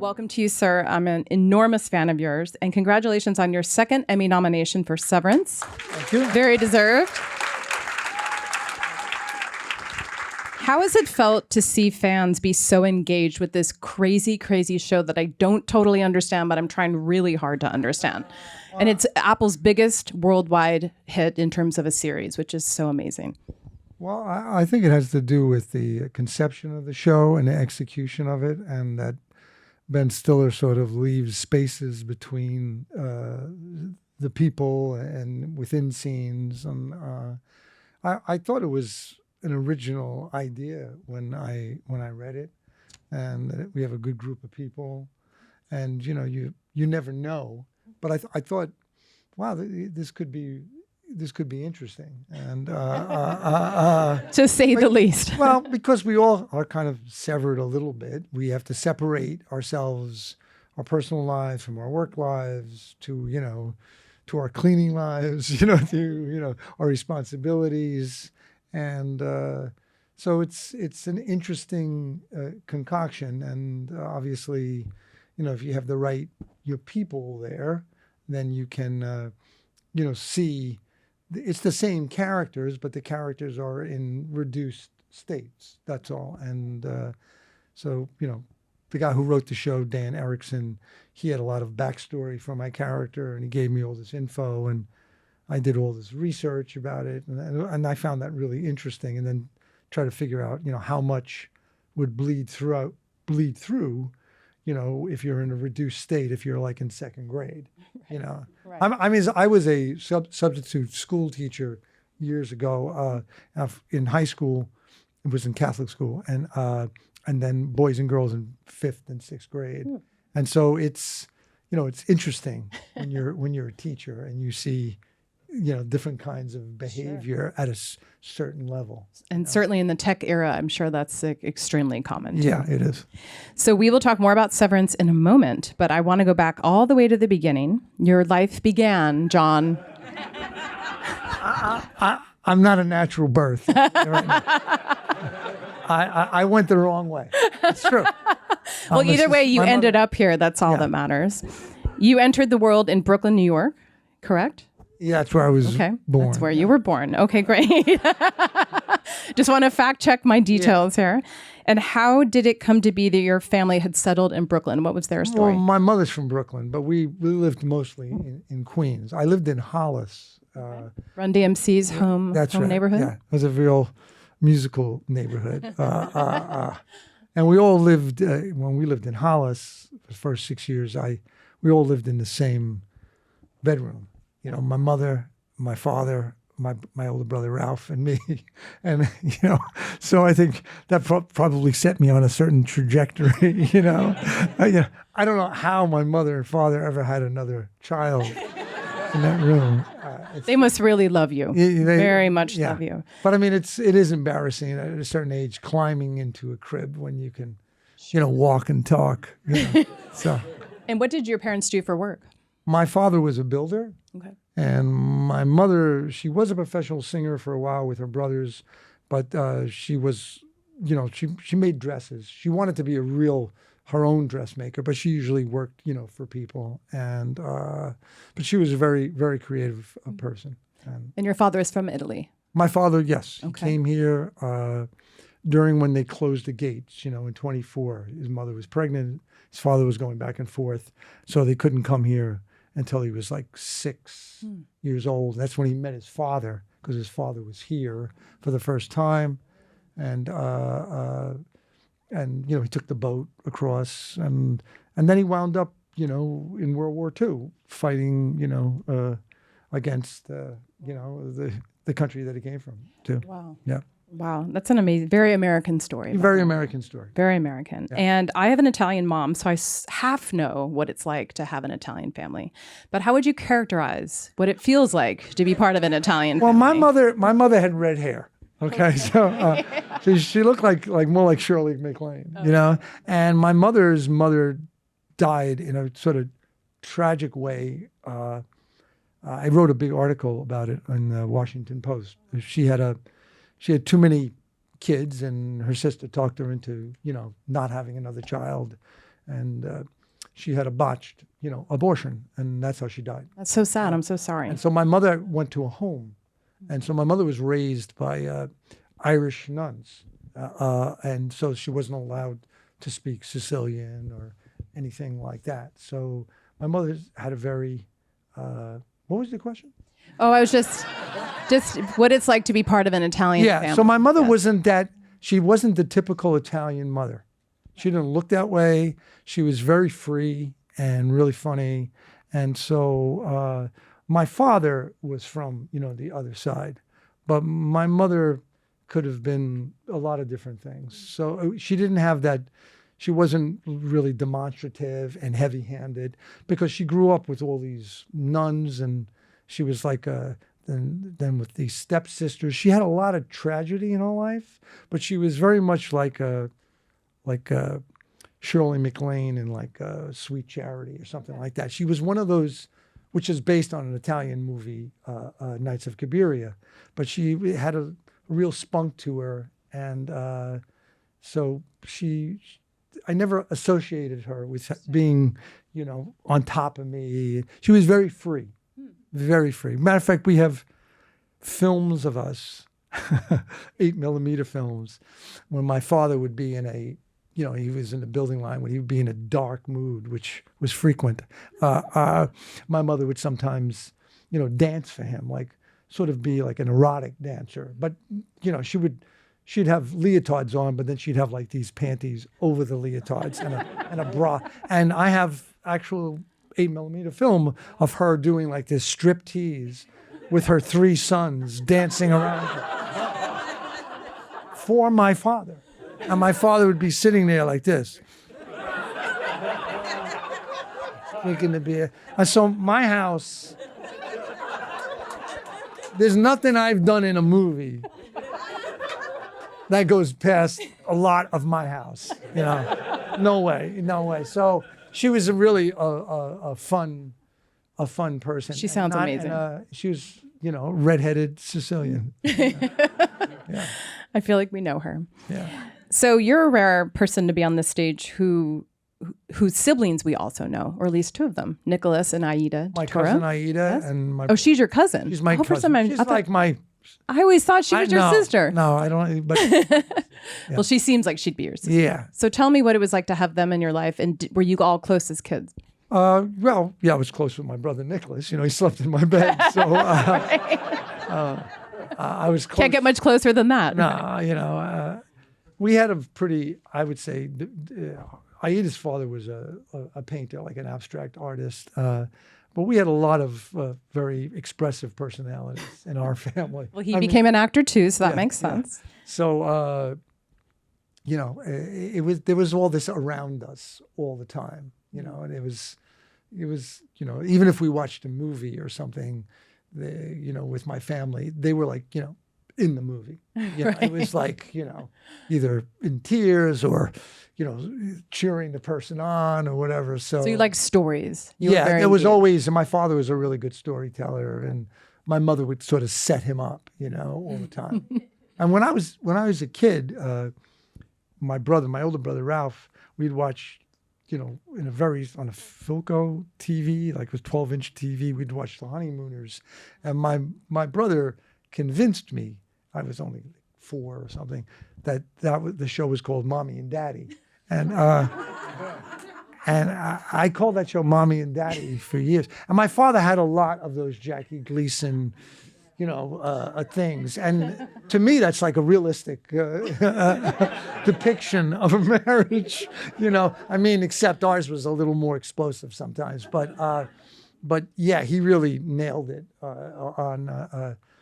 welcome to you, sir. I'm an enormous fan of yours, and congratulations on your second Emmy nomination for Severance. Thank you. Very deserved. How has it felt to see fans be so engaged with this crazy, crazy show that I don't totally understand, but I'm trying really hard to understand? And it's Apple's biggest worldwide hit in terms of a series, which is so amazing. Well, I think it has to do with the conception of the show and the execution of it, and that Ben Stiller sort of leaves spaces between the people and within scenes. And I thought it was an original idea when I read it, and we have a good group of people, and you never know. But I thought, wow, this could be interesting, and to say the least. Well, because we all are kind of severed a little bit. We have to separate ourselves, our personal lives from our work lives, to our cleaning lives, to our responsibilities. And so it's an interesting concoction, and obviously, if you have the right people there, then you can see it's the same characters, but the characters are in reduced states. That's all. And so the guy who wrote the show, Dan Erickson, he had a lot of backstory for my character, and he gave me all this info, and I did all this research about it, and I found that really interesting. And then try to figure out, how much would bleed through, if you're in a reduced state, if you're like in second grade, Right. I was a substitute school teacher years ago in high school. It was in Catholic school, and then boys and girls in 5th and 6th grade. And so it's interesting when you're a teacher and you see different kinds of behavior at a certain level. And certainly in the tech era, I'm sure that's extremely common. Yeah, it is. So we will talk more about Severance in a moment, but I want to go back all the way to the beginning. Your life began, John. I'm not a natural birth. Right now. I went the wrong way. It's true. Well, either way, you ended up here. That's all that matters. You entered the world in Brooklyn, New York, correct? Yeah, that's where I was born. That's where you were born. Okay, great. Just want to fact check my details here. And how did it come to be that your family had settled in Brooklyn? What was their story? Well, my mother's from Brooklyn, but we lived mostly in Queens. I lived in Hollis. Run DMC's home neighborhood? Yeah, it was a real musical neighborhood. And we all lived, when we lived in Hollis, the first 6 years, we all lived in the same bedroom. My mother, my father, my older brother Ralph, and me, and so I think that probably set me on a certain trajectory. I don't know how my mother and father ever had another child in that room. They must really love you. Very much love you. But I mean, it is embarrassing at a certain age climbing into a crib when you can, walk and talk. So. And what did your parents do for work? My father was a builder. Okay. And my mother, she was a professional singer for a while with her brothers, but she was, she made dresses. She wanted to be her own dressmaker, but she usually worked, for people. And but she was a very, very creative person. And your father is from Italy? My father, yes. Okay. He came here during when they closed the gates, in 24. His mother was pregnant. His father was going back and forth. So they couldn't come here until he was like 6 years old. That's when he met his father, because his father was here for the first time. And he took the boat across, and then he wound up, in World War II, fighting, against, the country that he came from, too. Wow. Yeah. Wow, that's an amazing, very American story. Very American story. Very American. Yeah. And I have an Italian mom, so I half know what it's like to have an Italian family. But how would you characterize what it feels like to be part of an Italian family? Well, my mother had red hair. Okay, so she looked like more like Shirley MacLaine, And my mother's mother died in a sort of tragic way. I wrote a big article about it in the Washington Post. She had too many kids, and her sister talked her into, not having another child. and she had a botched, abortion, and that's how she died. That's so sad. I'm so sorry. And so my mother went to a home, and so my mother was raised by Irish nuns, and so she wasn't allowed to speak Sicilian or anything like that. So my mother had a very, what was the question? Oh, I was just what it's like to be part of an Italian family. So my mother she wasn't the typical Italian mother. She didn't look that way. She was very free and really funny. And so my father was from, the other side. But my mother could have been a lot of different things. So she didn't have that. She wasn't really demonstrative and heavy-handed because she grew up with all these nuns, and she was like then with these stepsisters. She had a lot of tragedy in her life, but she was very much like Shirley MacLaine in Sweet Charity or something like that. She was one of those, which is based on an Italian movie, Nights of Cabiria, but she had a real spunk to her, and so I never associated her with being, on top of me. She was very free, very free. Matter of fact, we have films of us, 8mm films, when my father would be in he was in the building line when he would be in a dark mood, which was frequent. My mother would sometimes, dance for him, sort of be like an erotic dancer. But, she'd have leotards on, but then she'd have these panties over the leotards and a bra. And I have actual 8mm film of her doing this strip tease with her 3 sons dancing around her for my father. And my father would be sitting there like this, drinking the beer. And so my house, there's nothing I've done in a movie that goes past a lot of my house. No way. So she was really a fun person. She sounds amazing. She was, redheaded Sicilian. Yeah. I feel like we know her. Yeah. So you're a rare person to be on this stage whose siblings we also know, or at least 2 of them, Nicholas and Aida. My Turturro. cousin Aida and my. Oh, she's your cousin. She's my cousin. She's my. I always thought she was your sister. No, I don't. But yeah. Well, she seems like she'd be your sister. Yeah. So tell me what it was like to have them in your life, and were you all close as kids? Well, yeah, I was close with my brother Nicholas. He slept in my bed, so I was close. Can't get much closer than that. No, we had a pretty, I would say, Aida's father was a painter, like an abstract artist. But we had a lot of very expressive personalities in our family. Well, he became an actor too, so that makes sense. Yeah. So, there was all this around us all the time, and it was, even if we watched a movie or something, with my family, they were in the movie. Right. It was either in tears or, cheering the person on or whatever. So you like stories. There was always, and my father was a really good storyteller, and my mother would sort of set him up, all the time. And when I was a kid, my older brother Ralph, we'd watch, on a Philco TV, with 12-inch TV, we'd watch The Honeymooners. And my brother convinced me, I was only 4 or something, that the show was called Mommy and Daddy. And I called that show Mommy and Daddy for years. And my father had a lot of those Jackie Gleason, things. And to me, that's like a realistic depiction of a marriage, except ours was a little more explosive sometimes. But yeah, he really nailed it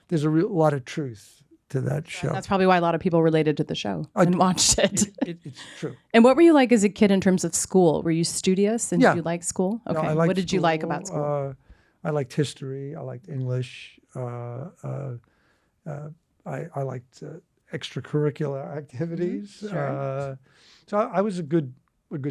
there's a lot of truth to that show. That's probably why a lot of people related to the show and watched it. It's true. And what were you like as a kid in terms of school? Were you studious and did you like school? Okay. No, what did you like about school? I liked history. I liked English. I liked extracurricular activities. Sure. So I was a good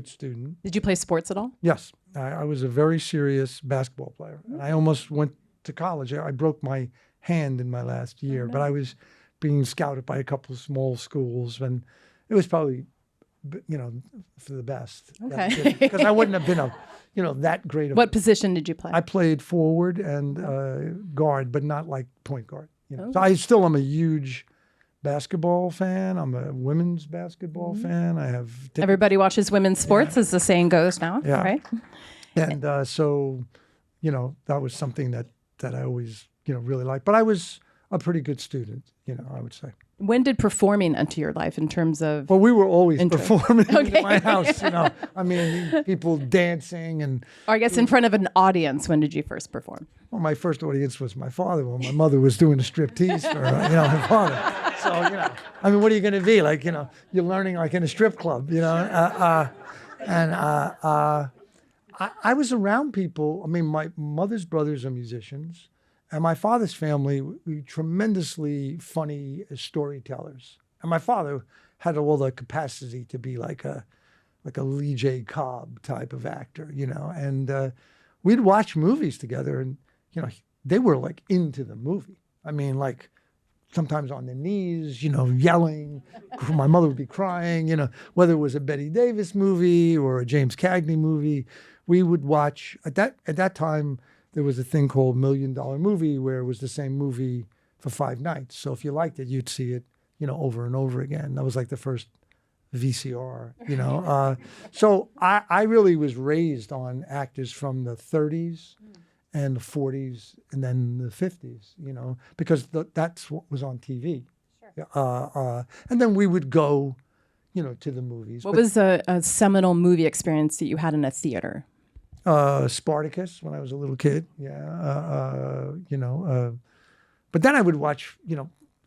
student. Did you play sports at all? Yes. I was a very serious basketball player. And I almost went to college. I broke my hand in my last year, but I was being scouted by a couple of small schools, and it was probably for the best. Okay. Because I wouldn't have been that great. What position did you play? I played forward and guard, but not like point guard. So I still am a huge basketball fan. I'm a women's basketball fan. I have tickets. Everybody watches women's sports, as the saying goes now, right? And so, that was something that I always, really liked. But I was a pretty good student, I would say. When did performing enter your life in terms of? Well, we were always performing in my house, I mean, people dancing and. Or I guess in front of an audience, when did you first perform? Well, my first audience was my father. Well, my mother was doing a striptease for, her father. So, I mean, what are you going to be? Like, you're learning like in a strip club, I was around people. I mean, my mother's brothers are musicians. And my father's family were tremendously funny storytellers. And my father had all the capacity to be like a Lee J. Cobb type of actor, And we'd watch movies together, and they were like into the movie. I mean, like sometimes on their knees, yelling. My mother would be crying. Whether it was a Bette Davis movie or a James Cagney movie, we would watch. At that time, there was a thing called $1 Million Movie, where it was the same movie for 5 nights. So if you liked it, you'd see it, over and over again. That was like the first VCR, So I really was raised on actors from the 30s and the 40s and then the 50s, because that's what was on TV. Sure. And then we would go, to the movies. What was a seminal movie experience that you had in a theater? Spartacus when I was a little kid. But then I would watch,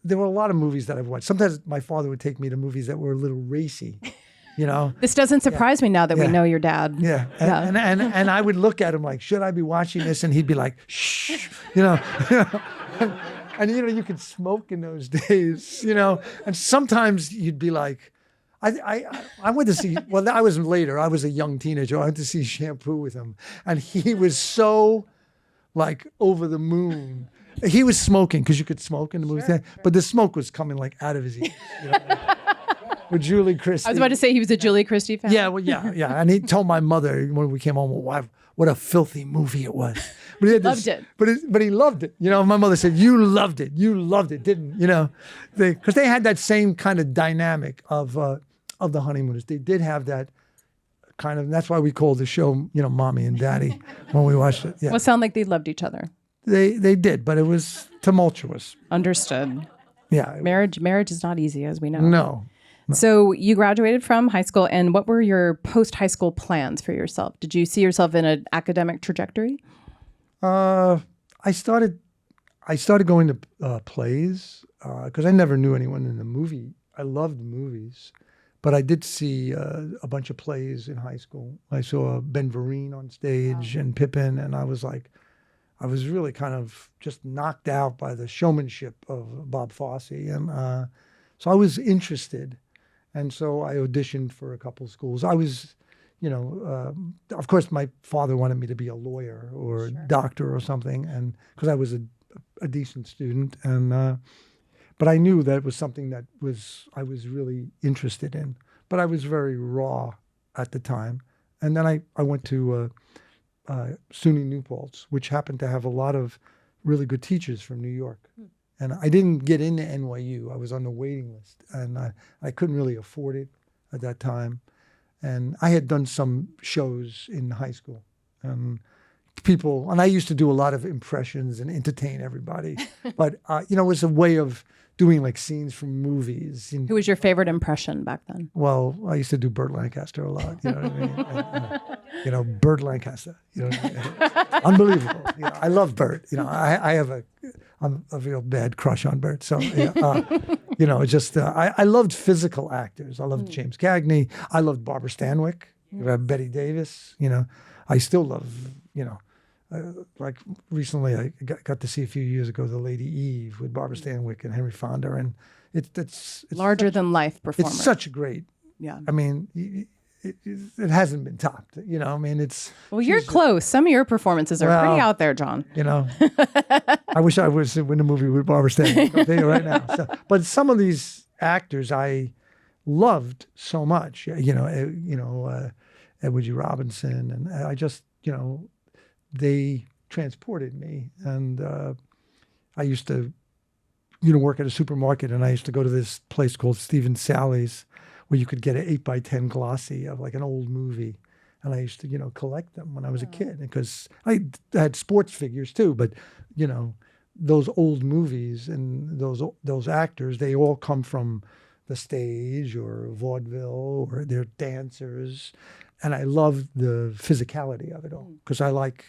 there were a lot of movies that I've watched. Sometimes my father would take me to movies that were a little racy, This doesn't surprise me now that we know your dad. Yeah. And I would look at him like, should I be watching this? And he'd be like, shh, and you could smoke in those days, and sometimes you'd be like, I went to see, well, I was later. I was a young teenager. I went to see Shampoo with him. And he was so, like, over the moon. He was smoking, because you could smoke in the movie theater. But the smoke was coming, like, out of his ears. With Julie Christie. I was about to say he was a Julie Christie fan. Yeah, well, yeah. And he told my mother when we came home, what a filthy movie it was. But he loved it. But he loved it. My mother said, you loved it, didn't you? Because they had that same kind of dynamic of the Honeymooners. They did have that kind of, that's why we called the show, Mommy and Daddy when we watched it. Yeah. Well, it sounded like they loved each other. They did, but it was tumultuous. Understood. Yeah. Marriage is not easy, as we know. No. So you graduated from high school, and what were your post-high school plans for yourself? Did you see yourself in an academic trajectory? I started going to plays because I never knew anyone in the movie. I loved movies. But I did see a bunch of plays in high school. I saw Ben Vereen on stage and Pippin, and I was really kind of just knocked out by the showmanship of Bob Fosse. And so I was interested. And so I auditioned for a couple of schools. I was, of course, my father wanted me to be a lawyer or a doctor or something, and because I was a decent student. And but I knew that it was something that I was really interested in. But I was very raw at the time. And then I went to SUNY New Paltz, which happened to have a lot of really good teachers from New York. And I didn't get into NYU. I was on the waiting list. And I couldn't really afford it at that time. And I had done some shows in high school. And I used to do a lot of impressions and entertain everybody. But, it was a way of doing like scenes from movies. Who was your favorite impression back then? Well, I used to do Burt Lancaster a lot. You know what I mean? Burt Lancaster. You know what I mean? Unbelievable. I love Burt. I have a real bad crush on Burt. So, I loved physical actors. I loved James Cagney. I loved Barbara Stanwyck. Bette Davis. I still love. Like recently, I got to see a few years ago The Lady Eve with Barbara Stanwyck and Henry Fonda, and it's larger than life performer. It's such a great. Yeah. I mean, it hasn't been topped. I mean, it's. Well, you're close. Some of your performances are pretty out there, John. I wish I was in a movie with Barbara Stanwyck. I'll tell you right now. But some of these actors, I loved so much. Edward G. Robinson, and I just, they transported me. And I used to, work at a supermarket, and I used to go to this place called Stephen Sally's, where you could get an 8x10 glossy of like an old movie. And I used to, collect them when I was a kid, because I had sports figures too. But, those old movies and those actors, they all come from the stage or vaudeville, or they're dancers. And I love the physicality of it all, because I like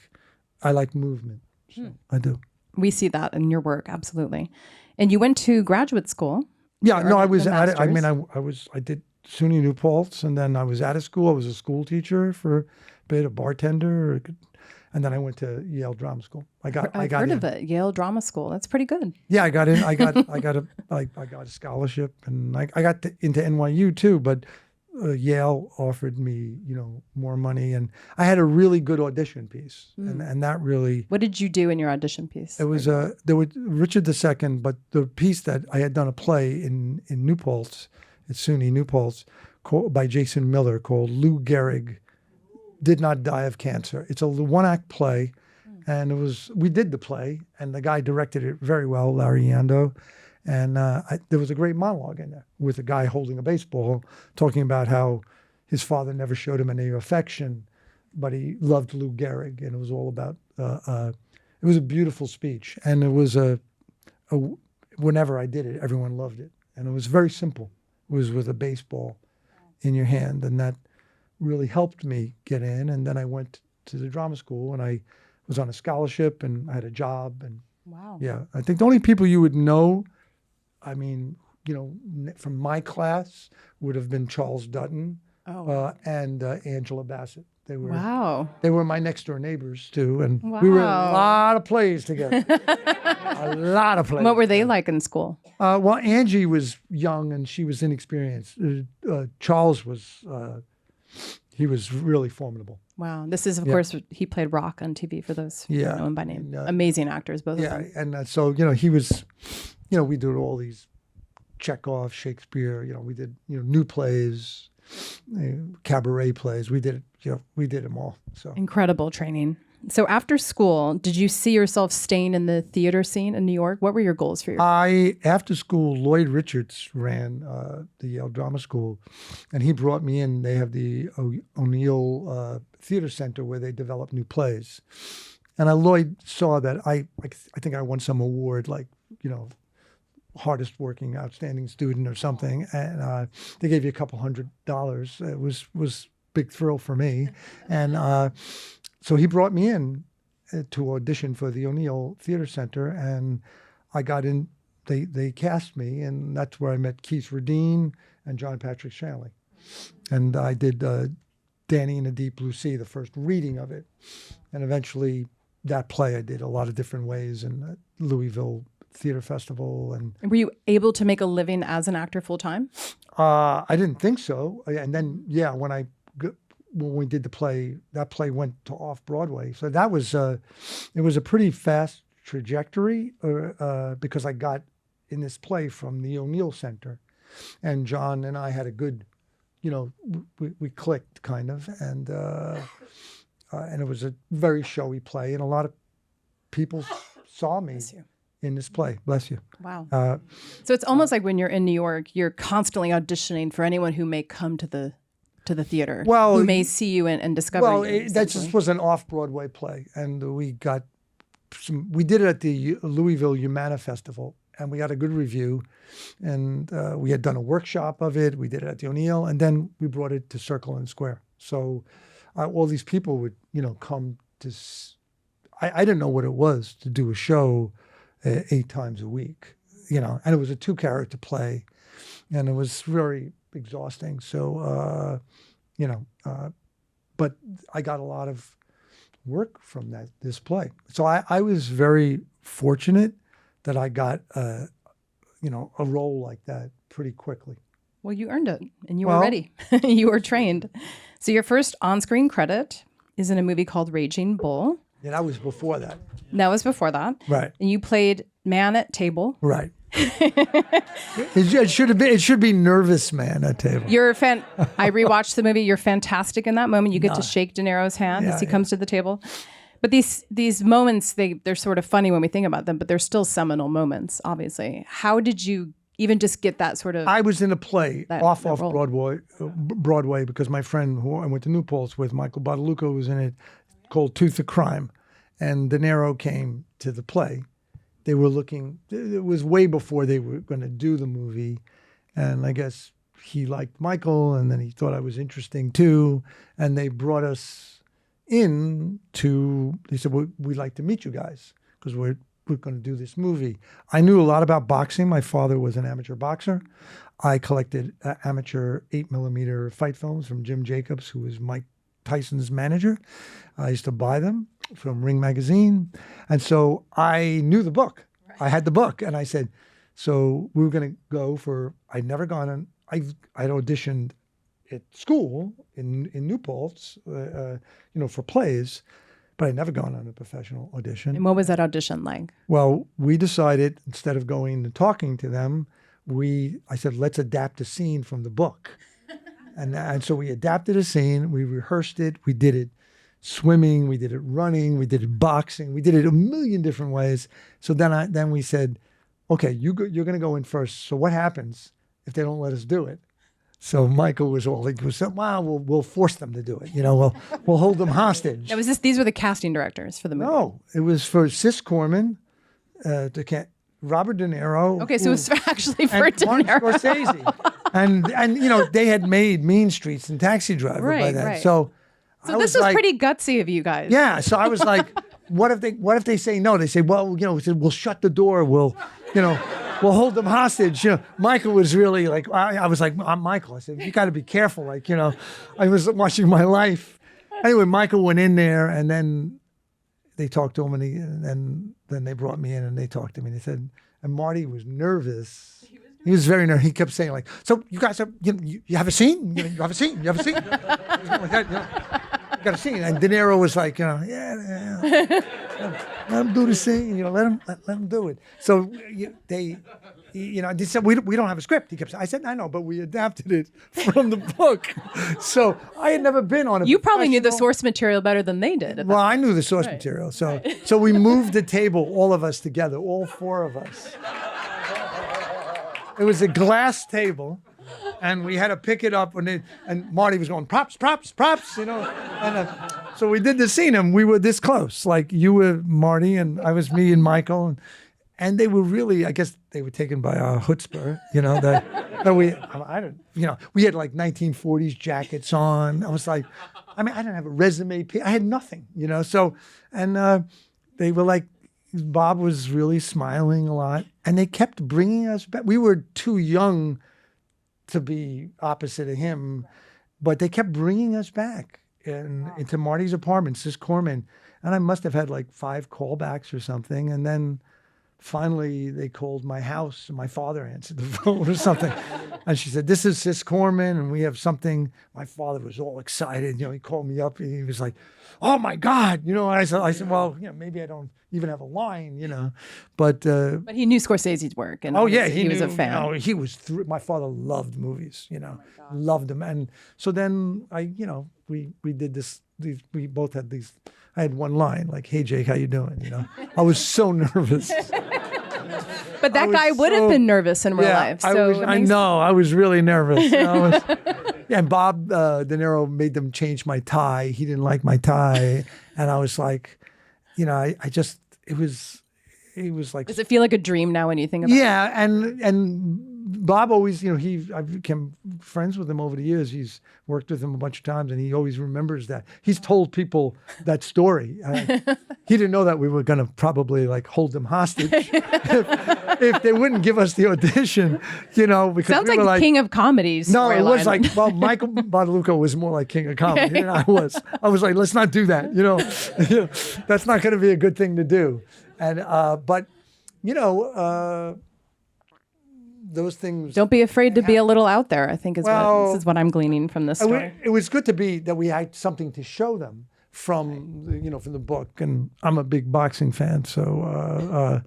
movement. So I do. We see that in your work, absolutely. And you went to graduate school. Yeah, no, I was at it. I mean, I did SUNY New Paltz, and then I was out of school. I was a school teacher for a bit, a bartender, and then I went to Yale Drama School. I've heard of it, Yale Drama School. That's pretty good. Yeah, I got in. I got a scholarship, and I got into NYU too. But Yale offered me, more money, and I had a really good audition piece, and that really. What did you do in your audition piece? It was there was Richard II, but the piece that I had done a play in New Paltz, at SUNY New Paltz, by Jason Miller, called Lou Gehrig Did Not Die of Cancer. It's a one-act play, and we did the play, and the guy directed it very well, Larry Yando. And there was a great monologue in there with a guy holding a baseball, talking about how his father never showed him any affection, but he loved Lou Gehrig, and it was all about. It was a beautiful speech, and it was whenever I did it, everyone loved it, and it was very simple. It was with a baseball in your hand, and that really helped me get in. And then I went to the drama school, and I was on a scholarship, and I had a job, and wow, yeah, I think the only people you would know. I mean, from my class would have been Charles Dutton and Angela Bassett. They were my next door neighbors too, and we were in a lot of plays together. A lot of plays. What were they like in school? Well, Angie was young and she was inexperienced. Charles was he was really formidable. Wow, this is of course he played Rock on TV for those who don't know him by name. Amazing actors, both of them. Yeah, and so he was. We did all these Chekhov, Shakespeare. We did new plays, cabaret plays. We did them all. So incredible training. So after school, did you see yourself staying in the theater scene in New York? What were your goals for your? After school, Lloyd Richards ran the Yale Drama School, and he brought me in. They have the O'Neill Theater Center where they develop new plays, and Lloyd saw that I think I won some award like hardest working outstanding student or something, and they gave you $200. It was big thrill for me, and so he brought me in to audition for the O'Neill Theater Center, and I got in. They cast me, and that's where I met Keith Radine and John Patrick Shanley, and I did Danny in the Deep Blue Sea, the first reading of it, and eventually that play I did a lot of different ways in Louisville Theater Festival. And were you able to make a living as an actor full time? I didn't think so. And then when we did the play, that play went to off Broadway. So that was it was a pretty fast trajectory because I got in this play from the O'Neill Center, and John and I had a good, we clicked kind of, and it was a very showy play, and a lot of people saw me in this play. Bless you. Wow. So it's almost like when you're in New York, you're constantly auditioning for anyone who may come to the theater, who may see you and discover you. Well, that just was an off-Broadway play, and we did it at the Louisville Humana Festival, and we got a good review, and we had done a workshop of it. We did it at the O'Neill, and then we brought it to Circle and Square. So all these people would, come to. I didn't know what it was to do a show 8 times a week, and it was a 2-character play, and it was very exhausting. So, but I got a lot of work from this play. So I was very fortunate that I got, a role like that pretty quickly. Well, you earned it, and you were ready. You were trained. So your first on-screen credit is in a movie called Raging Bull. Yeah, that was before that. That was before that. Right. And you played man at table. Right. It should have been. It should be nervous man at table. You're a fan. I rewatched the movie. You're fantastic in that moment. You get to shake De Niro's hand as he comes to the table. But these moments, they're sort of funny when we think about them, but they're still seminal moments, obviously. How did you even just get that sort of... I was in a play off role? Broadway because my friend who I went to New Paltz with, Michael Badalucco, was in it, called Tooth of Crime. And De Niro came to the play. They were looking, it was way before they were going to do the movie. And I guess he liked Michael, and then he thought I was interesting too. And they brought us in to, they said, we'd like to meet you guys because we're going to do this movie. I knew a lot about boxing. My father was an amateur boxer. I collected amateur 8mm fight films from Jim Jacobs, who was Mike Tyson's manager. I used to buy them from Ring Magazine. And so I knew the book. Right. I had the book. And I said, so we were going to go for, I'd never gone on, I'd auditioned at school in New Paltz, for plays, but I'd never gone on a professional audition. And what was that audition like? Well, we decided, instead of going and talking to them, I said, let's adapt a scene from the book. And so we adapted a scene, we rehearsed it, we did it swimming, we did it running, we did it boxing, we did it a million different ways. So then we said, okay, you're going to go in first. So what happens if they don't let us do it? So Michael was all like, wow, we'll force them to do it. We'll hold them hostage. Now, these were the casting directors for the movie? No, it was for Sis Corman, Robert De Niro. Okay, so it was actually for De Martin Niro. Scorsese. and they had made Mean Streets and Taxi Driver by then. Right. So this was pretty gutsy of you guys. Yeah. So I was like, what if they say no? They say, well, we'll shut the door. We'll hold them hostage. Michael was really like, I was like, I'm Michael. I said, you got to be careful. I was watching my life. Anyway, Michael went in there, and then they talked to him, and then they brought me in, and they talked to me. And they said, and Marty was nervous. He was very nervous. He kept saying, like, so you guys have, you have a scene? You have a scene? You have a scene? Like that, you got a scene. And De Niro was like, yeah. Let him do the scene. Let him do it. So they said, we don't have a script. He kept saying, I said, I know, but we adapted it from the book. So I had never been on a You probably knew the source material better than they did. Well, I knew the source material. So we moved the table, all of us together, all four of us. It was a glass table, and we had to pick it up, and Marty was going, props, and so we did the scene, and we were this close, like you were Marty, and I was me and Michael, and they were really, I guess they were taken by our chutzpah, we had like 1940s jackets on. I was like, I didn't have a resume, I had nothing, so, and they were like, Bob was really smiling a lot, and they kept bringing us back. We were too young to be opposite of him, but they kept bringing us back into Marty's apartment, Sis Corman, and I must have had like 5 callbacks or something, and then finally they called my house, and my father answered the phone or something, and she said, this is Sis Corman, and we have something. My father was all excited, he called me up, and he was like, oh my God, and I said, well, maybe I don't even have a line, but he knew Scorsese's work, and he was a fan. He was my father loved movies, loved them, and so then we did this. We both had these. I had one line like, "Hey Jake, how you doing?" I was so nervous. But that guy would have been nervous in real life. So I know. I was really nervous. And Bob De Niro made them change my tie. He didn't like my tie, and I was like, it was like. Does it feel like a dream now when you think about it? Yeah, and Bob always, I've become friends with him over the years. He's worked with him a bunch of times, and he always remembers that. He's told people that story. He didn't know that we were going to probably like hold them hostage if they wouldn't give us the audition, because sounds like the king of comedy. No, it was like, well, Michael Badalucco was more like king of comedy than I was. I was like, let's not do that. That's not going to be a good thing to do. And but those things. Don't be afraid to be a little out there, I think this is what I'm gleaning from this story. It was good to be that we had something to show them from from the book, and I'm a big boxing fan, so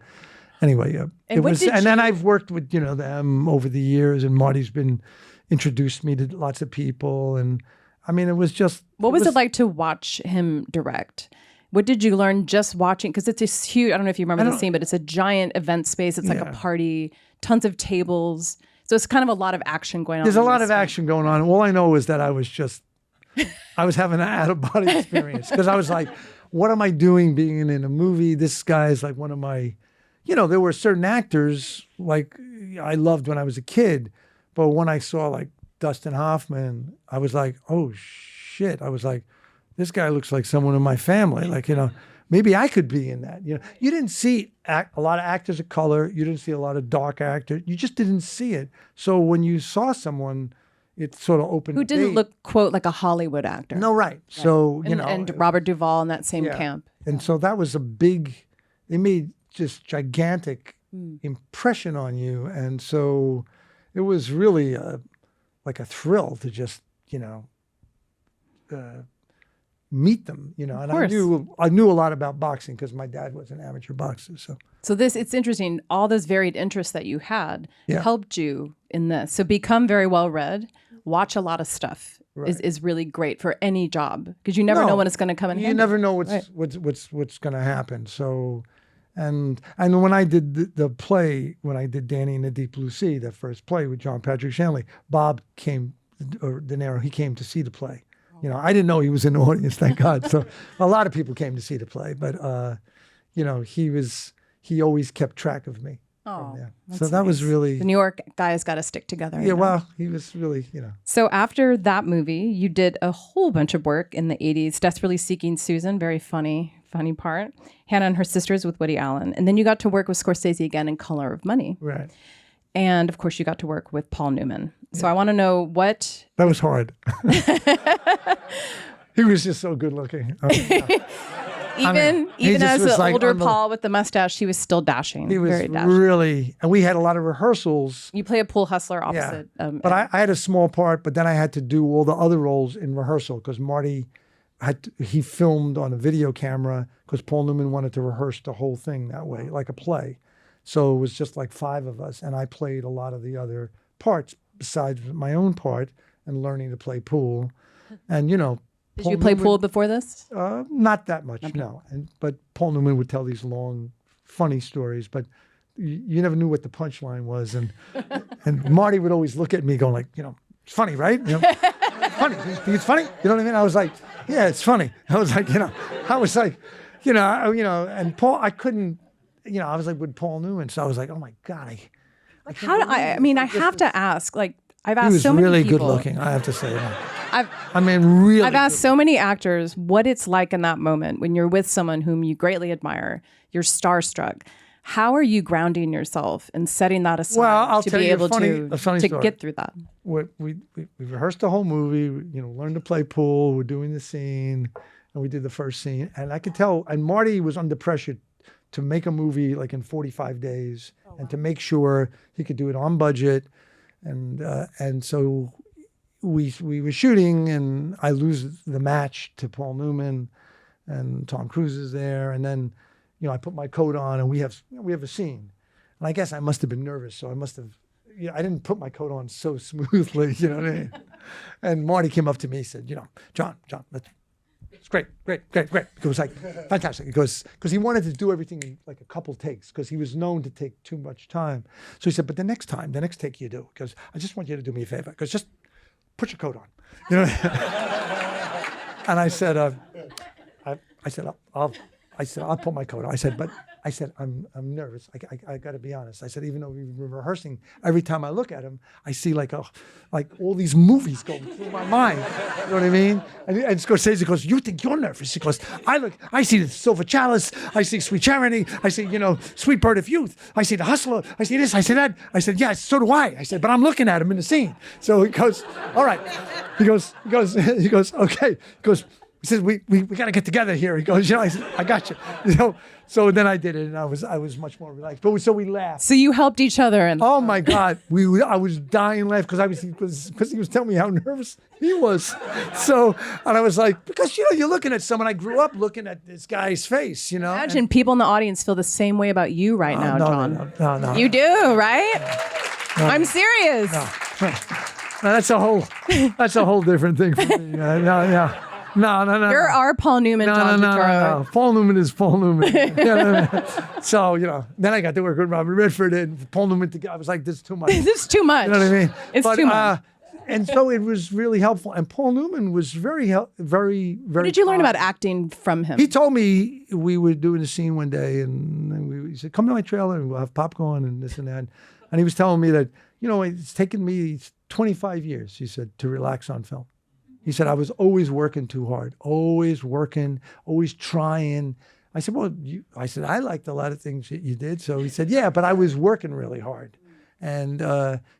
anyway, And what did and then you- I've worked with, them over the years, and Marty's been introduced me to lots of people. And I mean, it was just. What was it like to watch him direct? What did you learn just watching? Because it's a huge, I don't know if you remember the scene, but it's a giant event space. It's like a party, tons of tables. So it's kind of a lot of action going on. There's a lot of action going on. All I know is that I was having an out-of-body experience, because I was like, what am I doing being in a movie? This guy is like one of my, there were certain actors like I loved when I was a kid, but when I saw like Dustin Hoffman, I was like, oh shit. I was like, this guy looks like someone in my family. Like, maybe I could be in that. You didn't see a lot of actors of color. You didn't see a lot of dark actors. You just didn't see it. So when you saw someone, it sort of opened. Who didn't look, quote, like a Hollywood actor. No, right. So, And Robert Duvall in that same camp. And so that was they made just gigantic impression on you. And so it was really like a thrill to just, meet them, and I knew a lot about boxing because my dad was an amateur boxer. So it's interesting. All those varied interests that you had helped you in this. So become very well read, watch a lot of stuff is really great for any job, because you never know when it's going to come in handy. You never know what's going to happen. So, and when I did the play, when I did Danny in the Deep Blue Sea, that first play with John Patrick Shanley, Bob came, or De Niro, he came to see the play. I didn't know he was in the audience, thank God. So a lot of people came to see the play, but he always kept track of me. Oh, so that was really. The New York guys got to stick together. Yeah, well, he was really, So after that movie, you did a whole bunch of work in the 80s, Desperately Seeking Susan, very funny part, Hannah and Her Sisters with Woody Allen. And then you got to work with Scorsese again in Color of Money. Right. And of course, you got to work with Paul Newman. So I want to know what. That was hard. He was just so good looking. Even as an older Paul with the mustache, he was still dashing. He was very dashing. really, and we had a lot of rehearsals. You play a pool hustler opposite. Yeah. But I had a small part, but then I had to do all the other roles in rehearsal because Marty he filmed on a video camera because Paul Newman wanted to rehearse the whole thing that way, like a play. So it was just like 5 of us, and I played a lot of the other parts besides my own part and learning to play pool. And did you play pool before this? Not that much, no. But Paul Newman would tell these long, funny stories, but you never knew what the punchline was. And Marty would always look at me going like, it's funny, right? Funny. You think it's funny? You know what I mean? I was like, yeah, it's funny. I was like, and Paul, I couldn't, I was like with Paul Newman. So I was like, oh my God. I have to ask, like, I've asked so many people. He was really good looking, I have to say. Really. I've asked so many actors what it's like in that moment when you're with someone whom you greatly admire, you're starstruck. How are you grounding yourself and setting that aside to be able to get through that? We rehearsed the whole movie, learned to play pool, we're doing the scene, and we did the first scene. And I could tell, and Marty was under pressure to make a movie like in 45 days and to make sure he could do it on budget. And so we were shooting, and I lose the match to Paul Newman, and Tom Cruise is there, and then I put my coat on, and we have a scene, and I guess I must have been nervous, so I must have I didn't put my coat on so smoothly, you know what I mean? And Marty came up to me and said, John, it's great. It was like fantastic. Because he wanted to do everything in like a couple takes because he was known to take too much time. So he said, but the next take you do, because I just want you to do me a favor, because just put your coat on. And I said, I'll put my coat on. I said, I'm nervous. I got to be honest. I said, even though we were rehearsing, every time I look at him, I see like all these movies going through my mind. You know what I mean? And Scorsese goes, you think you're nervous? He goes, I see the Silver Chalice. I see Sweet Charity. I see, Sweet Bird of Youth. I see The Hustler. I see this. I see that. I said, yeah, so do I. I said, but I'm looking at him in the scene. So he goes, all right. He goes, okay. He goes, He says, we got to get together here. He goes, I said, I got you. So then I did it, and I was much more relaxed. But so we laughed. So you helped each other, and oh my God, I was dying laughing because he was telling me how nervous he was. So, and I was like, because you're looking at someone. I grew up looking at this guy's face. Imagine people in the audience feel the same way about you right now, John. No. You do, right? No. I'm serious. No, that's a whole different thing for me. No. You're our Paul Newman, John Turturro. No. Paul Newman is Paul Newman. So, then I got to work with Robert Redford and Paul Newman together. I was like, this is too much. This is too much. You know what I mean? It's too much. And so it was really helpful. And Paul Newman was very, very What did you learn about acting from him? He told me we were doing a scene one day, and he said, come to my trailer and we'll have popcorn and this and that. And he was telling me that, it's taken me 25 years, he said, to relax on film. He said, I was always working too hard, always working, always trying. I said, well, I liked a lot of things that you did. So he said, yeah, but I was working really hard. And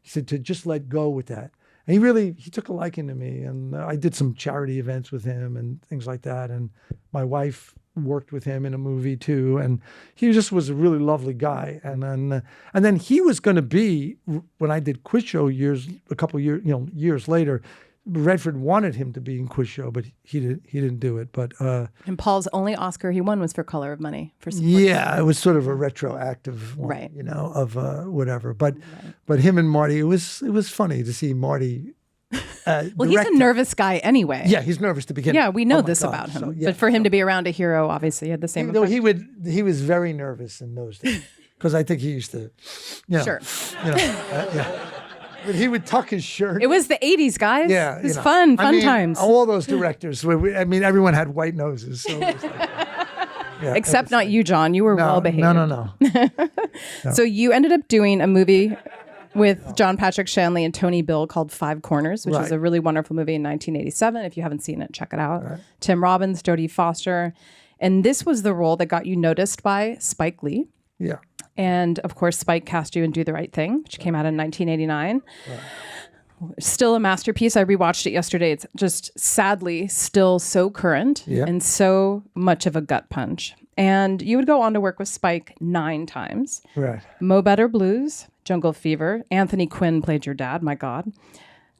he said, to just let go with that. And he took a liking to me. And I did some charity events with him and things like that. And my wife worked with him in a movie too. And he just was a really lovely guy. And then he was going to be, when I did Quiz Show a couple years later, Redford wanted him to be in Quiz Show, but he didn't do it. But and Paul's only Oscar he won was for Color of Money for support. Yeah, it was sort of a retroactive one, right? Of whatever. But him and Marty, it was funny to see Marty. Well, he's a nervous guy anyway. Yeah, he's nervous to begin. Yeah, we know this about him. So, but for him to be around a hero, obviously, he had the same. He was very nervous in those days because I think he used to. Sure. Yeah. But he would tuck his shirt. It was the 80s, guys. Yeah. It was fun times. All those directors, everyone had white noses. So it was like, except not you, John. You were well behaved. No. So you ended up doing a movie with John Patrick Shanley and Tony Bill called Five Corners, which is a really wonderful movie in 1987. If you haven't seen it, check it out. Right. Tim Robbins, Jodie Foster. And this was the role that got you noticed by Spike Lee. Yeah. And of course, Spike cast you in Do the Right Thing, which came out in 1989. Right. Still a masterpiece. I rewatched it yesterday. It's just sadly still so current and so much of a gut punch. And you would go on to work with Spike 9 times. Right. Mo Better Blues, Jungle Fever. Anthony Quinn played your dad, my God.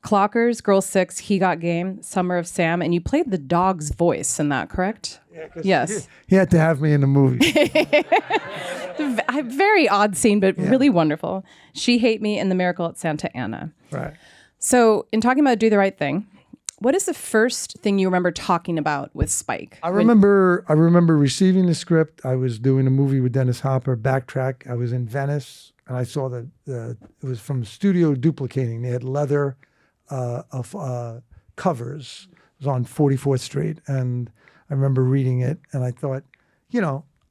Clockers, Girl 6, He Got Game, Summer of Sam. And you played the dog's voice in that, correct? Yeah, yes. He had to have me in the movie. A very odd scene, but really wonderful. She Hate Me and The Miracle at Santa Ana. Right. So in talking about Do the Right Thing, what is the first thing you remember talking about with Spike? I remember receiving the script. I was doing a movie with Dennis Hopper, Backtrack. I was in Venice, and I saw it was from Studio Duplicating. They had leather covers. It was on 44th Street, and I remember reading it, and I thought,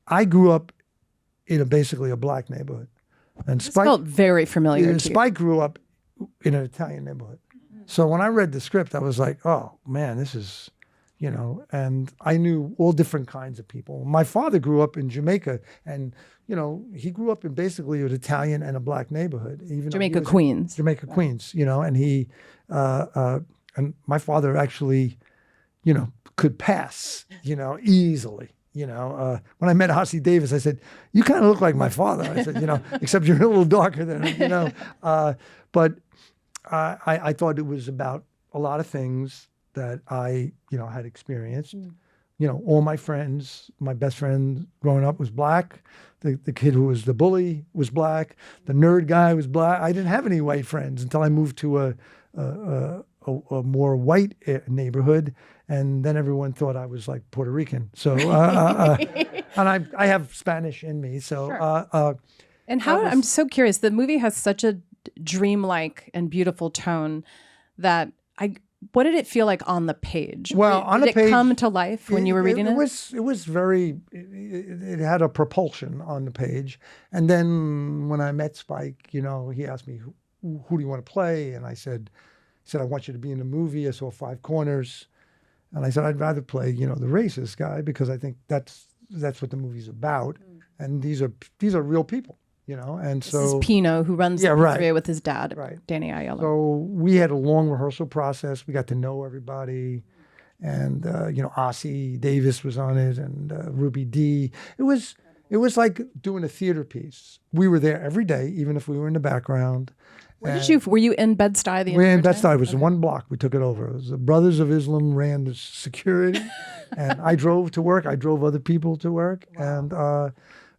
I grew up in basically a black neighborhood, and Spike felt very familiar. To Spike grew up in an Italian neighborhood, so when I read the script, I was like, oh man, this is, and I knew all different kinds of people. My father grew up in Jamaica, and he grew up in basically an Italian and a black neighborhood, even Jamaica, Queens, and he and my father actually, could pass, easily. When I met Ossie Davis, I said, you kind of look like my father. I said, except you're a little darker than him, But I thought it was about a lot of things that I, had experienced. All my friends, my best friend growing up was black. The kid who was the bully was black. The nerd guy was black. I didn't have any white friends until I moved to a more white neighborhood, and then everyone thought I was like Puerto Rican. So, and I have Spanish in me. So, sure. And I'm so curious. The movie has such a dreamlike and beautiful tone that what did it feel like on the page? Well, on the page, did it come to life when you were reading it? It was very. It had a propulsion on the page, and then when I met Spike, he asked me, "Who do you want to play?" And I said, I want you to be in the movie. I saw Five Corners, and I said I'd rather play, the racist guy because I think that's what the movie's about, and these are real people, And this so is Pino who runs the pizzeria with his dad, Danny Aiello. So we had a long rehearsal process. We got to know everybody, and Ossie Davis was on it, and Ruby Dee. It was like doing a theater piece. We were there every day, even if we were in the background. Were you in Bed-Stuy the entire time? We were in Bed-Stuy. It was one block. We took it over. It was the Brothers of Islam ran the security, and I drove to work. I drove other people to work, and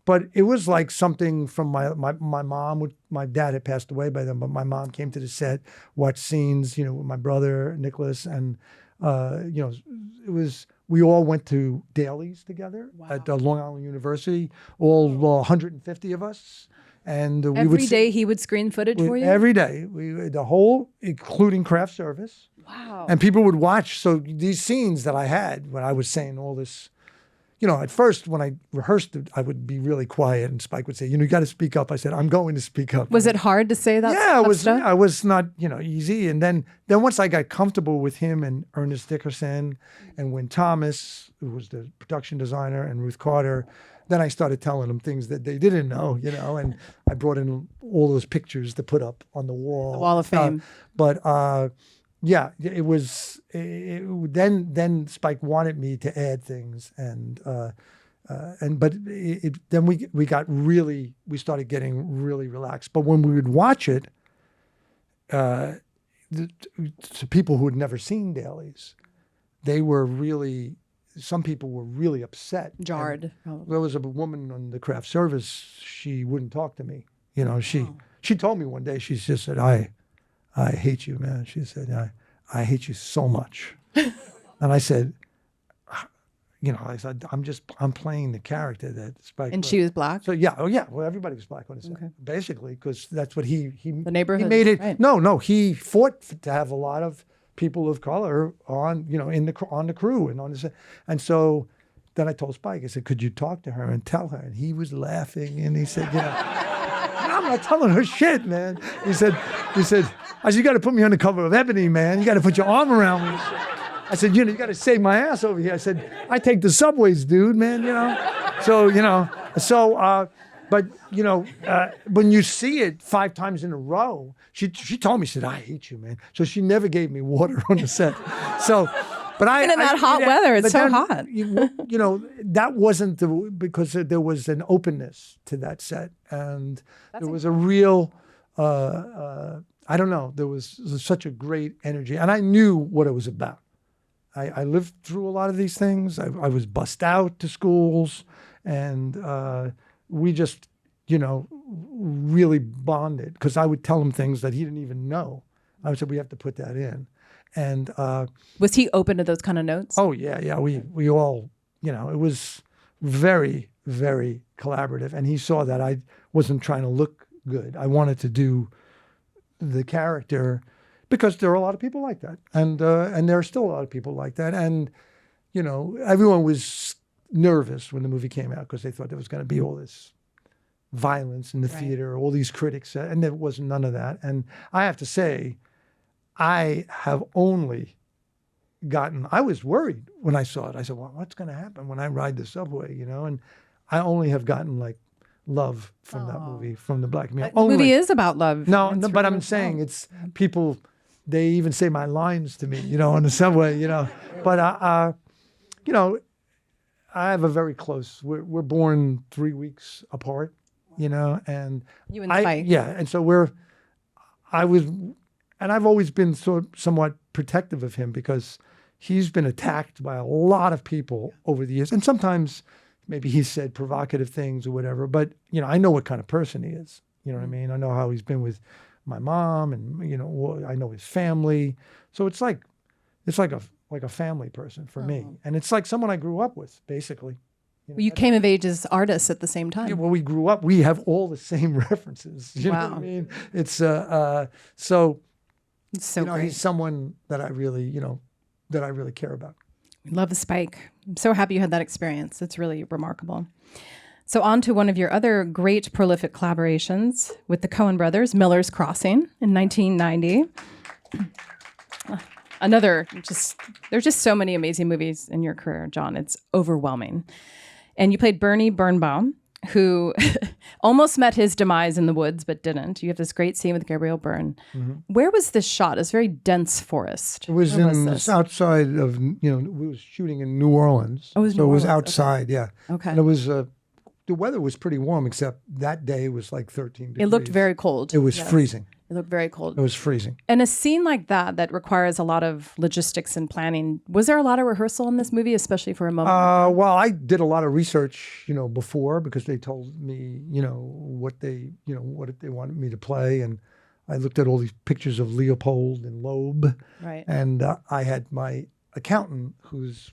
but it was like something from my mom. My dad had passed away by then, but my mom came to the set, watched scenes, with my brother Nicholas, and it was. We all went to dailies together at Long Island University. All 150 of us. And every day he would screen footage for you? Every day. The whole, including craft service. Wow. And people would watch. So these scenes that I had when I was saying all this, at first when I rehearsed it, I would be really quiet and Spike would say, you got to speak up. I said, I'm going to speak up. Was it hard to say that? Yeah, I was not, easy. And then once I got comfortable with him and Ernest Dickerson and Wynn Thomas, who was the production designer, and Ruth Carter, then I started telling them things that they didn't know, and I brought in all those pictures to put up on the wall. The Wall of Fame. Yeah, it was. Then Spike wanted me to add things, then we started getting really relaxed. But when we would watch it, to people who had never seen dailies, they were really. Some people were really upset. Jarred. There was a woman on the craft service. She wouldn't talk to me. She told me one day. She just said, "I hate you, man." She said, "I hate you so much." And I said, I'm playing the character that Spike. And she was black. So yeah, well, everybody was black on the set, basically, because that's what he the neighborhood. He made it. Right. No, he fought to have a lot of people of color on the crew and on the set. And so then I told Spike, I said, could you talk to her and tell her? And he was laughing and he said, I'm not telling her shit, man. He said, I said, you got to put me on the cover of Ebony, man. You got to put your arm around me. I said, you got to save my ass over here. I said, I take the subways, dude, man, But, when you see it 5 times in a row, she told me, she said, I hate you, man. So she never gave me water on the set. So, but even in that hot weather, it's so hot. That wasn't because there was an openness to that set. And there was a real, I don't know, there was such a great energy. And I knew what it was about. I lived through a lot of these things. I was bussed out to schools and, we just, really bonded because I would tell him things that he didn't even know. I would say, we have to put that in. And was he open to those kind of notes? Oh, yeah. We all, it was very, very collaborative. And he saw that I wasn't trying to look good. I wanted to do the character because there are a lot of people like that. And there are still a lot of people like that. And, everyone was nervous when the movie came out because they thought there was going to be all this violence in the theater, all these critics, and there was none of that. And I have to say, I have only I was worried when I saw it. I said, well, what's going to happen when I ride the subway, And I only have gotten love from that movie, from the black community. The movie is about love. No, but I'm saying it's people, they even say my lines to me, on the subway, But, I have a very close. We're born 3 weeks apart, and you and Spike. Yeah, and so I've always been somewhat protective of him because he's been attacked by a lot of people over the years, and sometimes maybe he said provocative things or whatever. But I know what kind of person he is. You know what I mean? I know how he's been with my mom, and I know his family. So it's like a family person for me. And it's like someone I grew up with, basically. Well, you came of age as artists at the same time. Yeah, well, we grew up. We have all the same references. You know what I mean? It's so it's so great. He's someone that I really, care about. Love Spike. I'm so happy you had that experience. It's really remarkable. So on to one of your other great prolific collaborations with the Coen brothers, Miller's Crossing in 1990. There's just so many amazing movies in your career, John. It's overwhelming. And you played Bernie Birnbaum, who almost met his demise in the woods, but didn't. You have this great scene with Gabriel Byrne. Where was this shot? It's very dense forest. It was Where in this? outside of, we was shooting in New Orleans. Oh, it was so New it was Orleans. outside, yeah. Okay. And it was, the weather was pretty warm, except that day was like 13 degrees. It looked very cold. It was Yes. freezing. It looked very cold. It was freezing. And a scene like that requires a lot of logistics and planning. Was there a lot of rehearsal in this movie, especially for a moment? Well, I did a lot of research, before, because they told me, what they wanted me to play. And I looked at all these pictures of Leopold and Loeb. Right. And I had my accountant, who's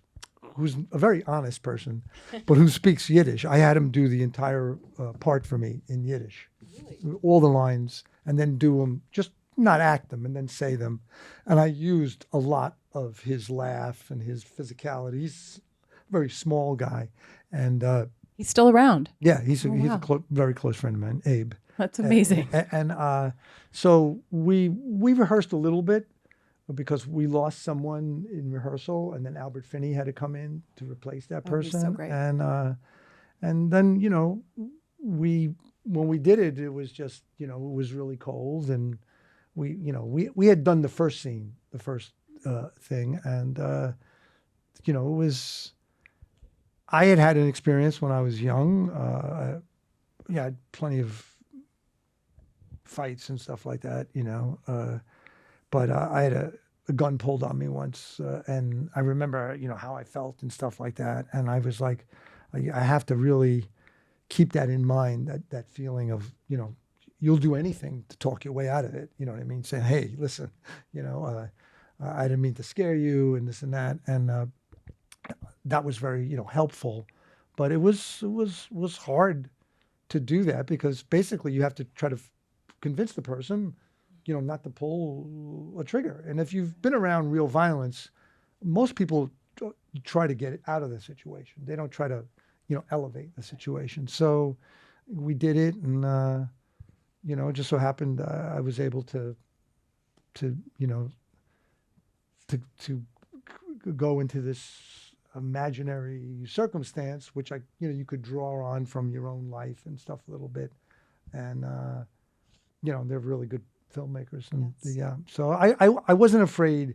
a very honest person, but who speaks Yiddish. I had him do the entire part for me in Yiddish. Really? All the lines, and then do them, just not act them, and then say them. And I used a lot of his laugh and his physicality. He's a very small guy. And He's still around. yeah, he's wow. a very close friend of mine, Abe. That's amazing. And so we rehearsed a little bit, because we lost someone in rehearsal, and then Albert Finney had to come in to replace that person. He's so great. And then when we did it, it was just it was really cold, and we had done the first scene, the first thing, and it was. I had an experience when I was young. I had plenty of fights and stuff like that, but I had a gun pulled on me once, and I remember, how I felt and stuff like that. And I was like, I have to really keep that in mind, that feeling of, you'll do anything to talk your way out of it. You know what I mean? Saying, hey, listen, I didn't mean to scare you and this and that. And that was very, helpful. But it was hard to do that, because basically you have to try to convince the person, not to pull a trigger. And if you've been around real violence, most people try to get out of the situation. They don't try to, elevate the situation. So we did it, and it just so happened I was able to go into this imaginary circumstance, which you could draw on from your own life and stuff a little bit, and they're really good filmmakers, and Yes. so I wasn't afraid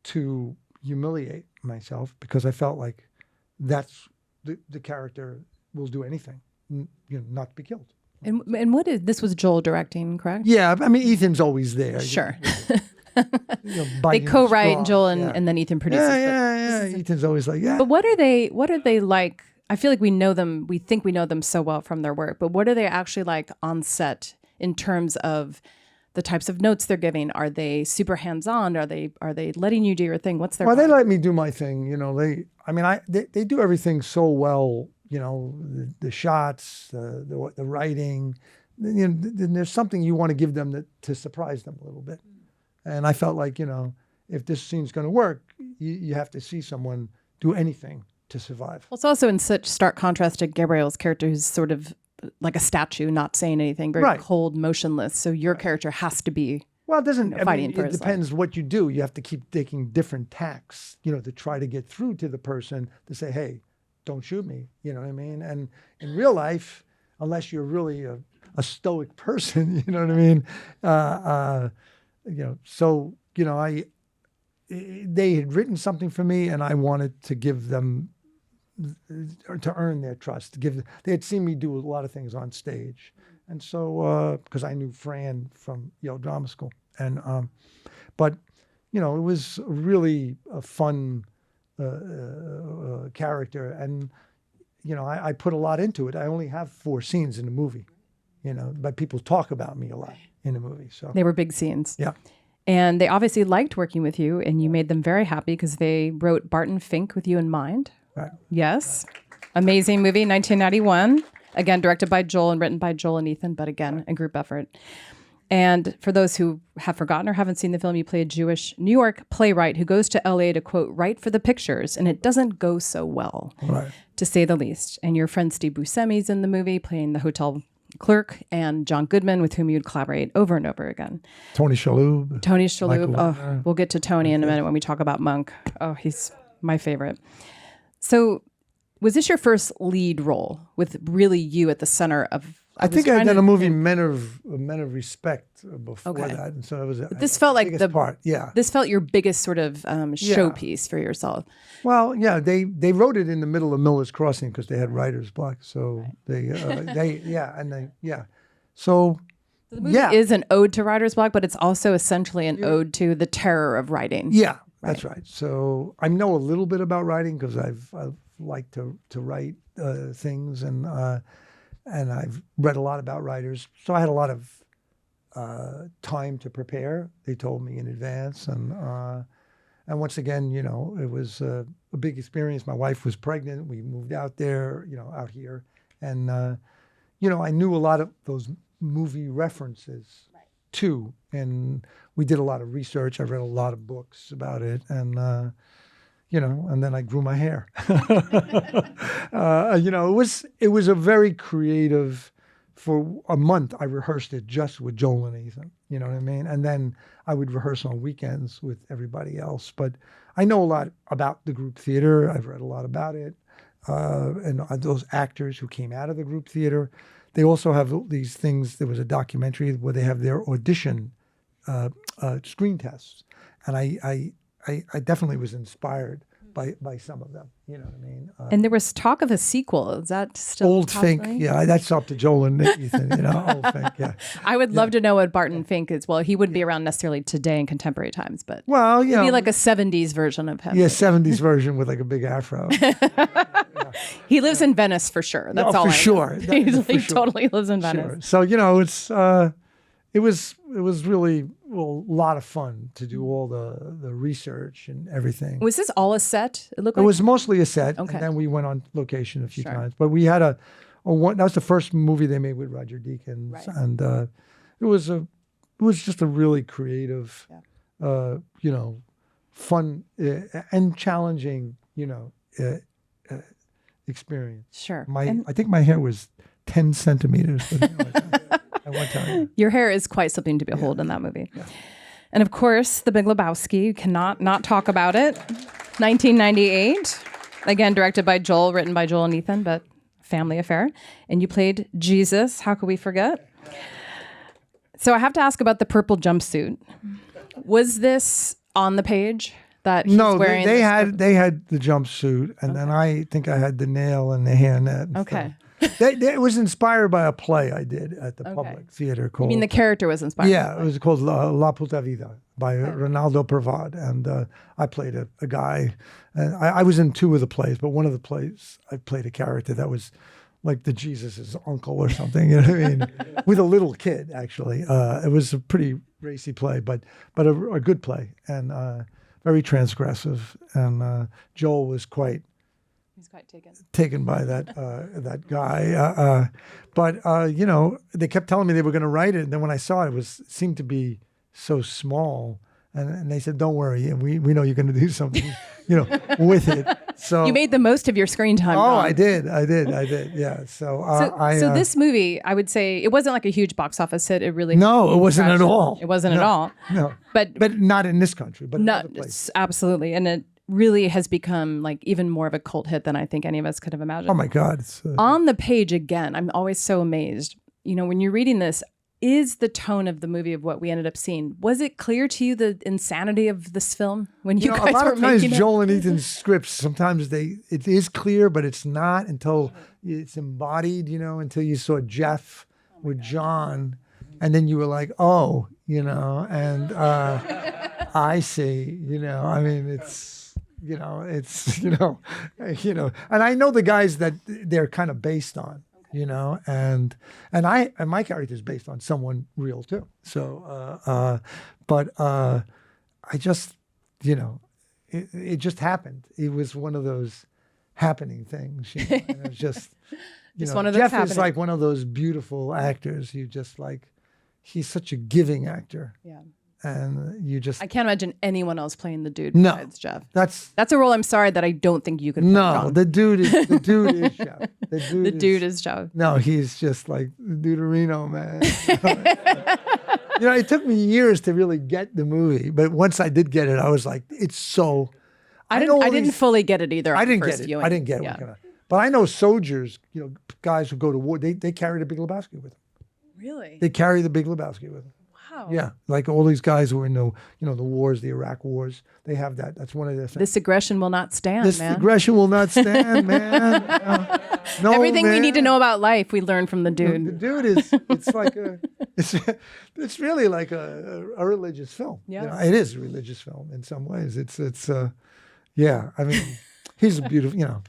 to humiliate myself, because I felt like that's the character will do anything, not to be killed. And what is this? Was Joel directing, correct? Yeah, I mean, Ethan's always there. Sure. They biting the co-write, straw. Joel Yeah. and then Ethan produces. Yeah. Ethan's always like, yeah. But what are they like? I feel like we know them. We think we know them so well from their work. But what are they actually like on set in terms of the types of notes they're giving? Are they super hands-on? Are they letting you do your thing? What's their Well, vibe? they let me do my thing. They do everything so well. The shots, the writing. Then there's something you want to give them to surprise them a little bit. And I felt like, if this scene's going to work, you have to see someone do anything to survive. Well, it's also in such stark contrast to Gabriel's character, who's sort of like a statue, not saying anything, very Right. cold, motionless. So your character has to be. Well, it doesn't. Fighting for it his depends what you do. You have to keep taking different tacks, to try to get through to the person to say, "Hey, don't shoot me." You know what I mean? And in real life, unless you're really a stoic person, you know what I mean? They had written something for me, and I wanted to give them, to earn their trust. They had seen me do a lot of things on stage, and so because I knew Fran from Yale Drama School, and but it was really a fun character, and I put a lot into it. I only have 4 scenes in the movie, but people talk about me a lot in the movie. So They were big scenes. yeah. And they obviously liked working with you, and you made them very happy because they wrote Barton Fink with you in mind. Right. Yes. Amazing movie, 1991. Again, directed by Joel and written by Joel and Ethan, but again, a group effort. And for those who have forgotten or haven't seen the film, you play a Jewish New York playwright who goes to LA to, quote, write for the pictures, and it doesn't go so well, Right. to say the least. And your friend Steve Buscemi's in the movie, playing the hotel clerk, and John Goodman, with whom you'd collaborate over and over again. Tony Shalhoub. Tony Shalhoub. Michael Oh, Warner. we'll get to Tony in a minute when we talk about Monk. Oh, he's my favorite. So Was this your first lead role with really you at the center of? I think I done a movie, Men of Respect, before Okay. that, and so it was. This felt like biggest part. Yeah. This felt your biggest sort of showpiece for yourself. Well, yeah, they wrote it in the middle of Miller's Crossing because they had writer's block. So So The movie is an ode to writer's block, but it's also essentially an ode to the terror of writing. Yeah, that's right. So I know a little bit about writing because I've liked to write things, and I've read a lot about writers. So I had a lot of time to prepare. They told me in advance, and once again, you know, it was a big experience. My wife was pregnant. We moved out there, you know, out here, and you know, I knew a lot of those movie references too, and we did a lot of research. I read a lot of books about it, and you know, and then I grew my hair. You know, it was a very creative. For a month, I rehearsed it just with Joel and Ethan. You know what I mean? And then I would rehearse on weekends with everybody else. But I know a lot about the group theater. I've read a lot about it, and those actors who came out of the group theater. They also have these things. There was a documentary where they have their audition screen tests, and I definitely was inspired by some of them. You know what I mean? And there was talk of a sequel. Is that still Old Fink? Yeah, that's up to Joel and Ethan. You know, Old Fink. Yeah. I would love to know what Barton Fink is. Well, he wouldn't be around necessarily today in contemporary times, but well, yeah, maybe like a '70s version of him. Yeah, '70s version with like a big afro. He lives in Venice for sure. That's all. For I sure. Know. He totally lives in Venice. Sure. So you know, it was really a lot of fun to do all the research and everything. Was this all a set? It looked like It was mostly a set, Okay. and then we went on location a few Sure. times. But we had a one. That was the first movie they made with Roger Deakins, Right. and it was just a really creative, you know, fun and challenging, you know, experience. Sure. I think my hair was 10 centimeters at one time. Your hair is quite something to behold in that movie. Yeah. And of course, The Big Lebowski. You cannot not talk about it. 1998. Again, directed by Joel, written by Joel and Ethan, but family affair. And you played Jesus. How could we forget? So I have to ask about the purple jumpsuit. Was this on the page that he's No, wearing? they had the jumpsuit, and then I think I had the nail and the hairnet. And Okay. stuff. It was inspired by a play I did at the Public Theater called. I mean, the character was inspired. Yeah, it was called La Puta Vida by Ronaldo Pravad, and I played a guy. And I was in two of the plays, but one of the plays I played a character that was like the Jesus' uncle or something. You know what I mean? With a little kid, actually. It was a pretty racy play, but a good play, and very transgressive. And Joel was He's quite taken by that guy. But you know, they kept telling me they were going to write it, and then when I saw it, it seemed to be so small, and they said, "Don't worry, we know you're going to do something, you know, with it." So You made the most of your screen time. Oh, Ron. I did. Yeah. So So this movie, I would say, it wasn't like a huge box office hit. It really No, it wasn't at all. It wasn't at all. No, But not in this country, but in no, other places. absolutely, and it really has become like even more of a cult hit than I think any of us could have imagined. Oh my God! It's, On the page again, I'm always so amazed. You know, when you're reading this, is the tone of the movie of what we ended up seeing? Was it clear to you the insanity of this film when you know, guys a lot were of times making it? Joel and Ethan's scripts, sometimes it is clear, but it's not until it's embodied, you know, until you saw Jeff with John, and then you were like, oh, you know, and I see, you know, I mean, it's, you know, and I know the guys that they're kind of based on, you know, and my character is based on someone real too. So, but I just, you know, it just happened. It was one of those happening things, you know, and it was just, you know, one of those Jeff happening. is like one of those beautiful actors. You just like, he's such a giving actor. Yeah. And you just I can't imagine anyone else playing the dude No. besides Jeff. that's That's a role I'm sorry that I don't think you could play, no John. the dude is Jeff. The dude is Jeff. No, he's just like the Deuterino, man. You know, it took me years to really get the movie, but once I did get it, I was like, it's so. I know all didn't these- fully get it either. I on didn't first get it. viewing. I didn't get it. Yeah. But I know soldiers, guys who go to war, they carry the Big Lebowski with them. Really? They carry the Big Lebowski with them. Wow. Yeah, like all these guys who were in the wars, the Iraq wars, they have that. That's one of their things. This aggression will not stand, This man. aggression will not stand, man. No, Everything we man. need to know about life, we learn from the The dude. dude is, it's like it's really like a religious film. Yeah. It is a religious film in some ways. Yeah, I mean, he's a beautiful,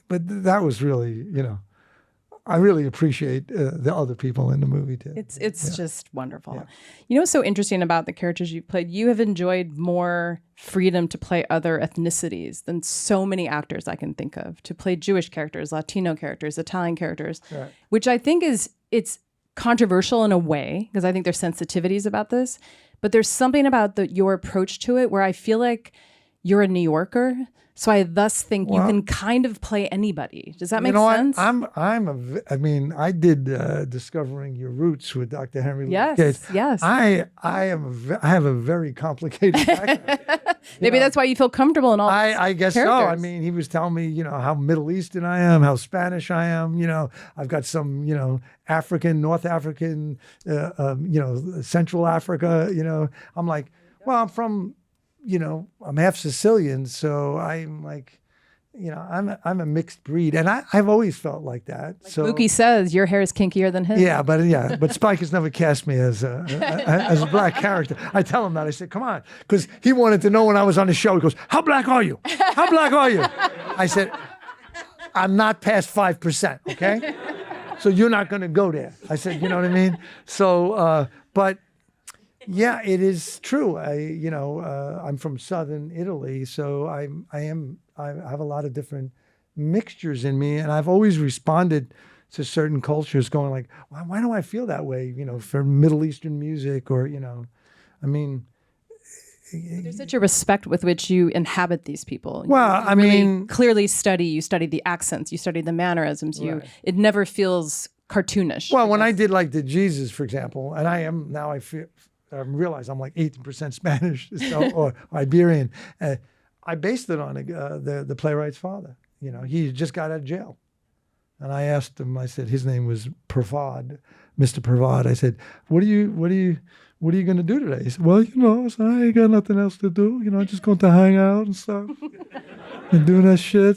but that was really, I really appreciate the other people in the movie too. It's just wonderful. Yeah. You know what's so interesting about the characters you've played? You have enjoyed more freedom to play other ethnicities than so many actors I can think of. To play Jewish characters, Latino characters, Italian characters, Right. which I think it's controversial in a way because I think there's sensitivities about this. But there's something about your approach to it where I feel like you're a New Yorker. So I thus think you can kind of play anybody. Does that make sense? I did Discovering Your Roots with Dr. Henry Louis Yes, Gates. yes. I have a very complicated background. Maybe that's why you feel comfortable in all I guess so. characters. I mean, he was telling me, how Middle Eastern I am, how Spanish I am. I've got some, African, North African, Central Africa. I'm like, well, I'm from, I'm half Sicilian, so I'm like, I'm a mixed breed, and I've always felt like that. Like so Mookie says, your hair is kinkier than his. but Spike has never cast me as a black character. I tell him that. I said, come on, because he wanted to know when I was on the show. He goes, how black are you? How black are you? I said, I'm not past 5%, okay? So you're not going to go there. I said, you know what I mean? So, but yeah, it is true. I'm from southern Italy, so I have a lot of different mixtures in me, and I've always responded to certain cultures going like, why do I feel that way? For Middle Eastern music, or I mean, There's such a respect with which you inhabit these people. Well, you I really mean, clearly you study the accents, you study the mannerisms. Right. It never feels cartoonish. Well, when I did like the Jesus, for example, and I realize I'm like 18% Spanish or Iberian. I based it on the playwright's father. He just got out of jail. And I asked him, I said, his name was Pervad, Mr. Pervad. I said, what are you going to do today? He said, well, I ain't got nothing else to do. Just going to hang out and stuff and doing that shit,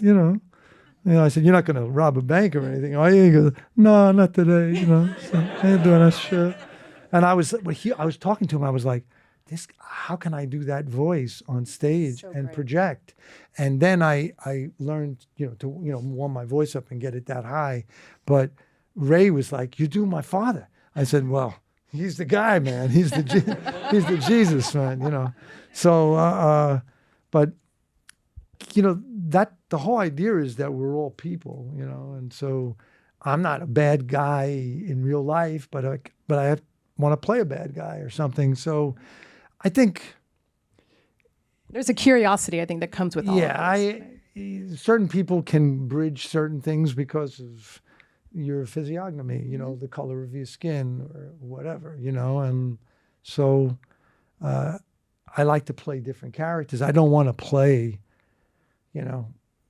I said, you're not going to rob a bank or anything, are you? He goes, no, not today, so I ain't doing that shit. And I was talking to him. I was like, how can I do that voice on stage and project? And then I learned, to warm my voice up and get it that high. But Ray was like, you do my father. I said, well, he's the guy, man. He's the Jesus, man. So, but that the whole idea is that we're all people, and so I'm not a bad guy in real life, but I want to play a bad guy or something. So I think there's a curiosity, I think, that comes with all of this. Certain people can bridge certain things because of your physiognomy, the color of your skin or whatever, and so I like to play different characters. I don't want to play,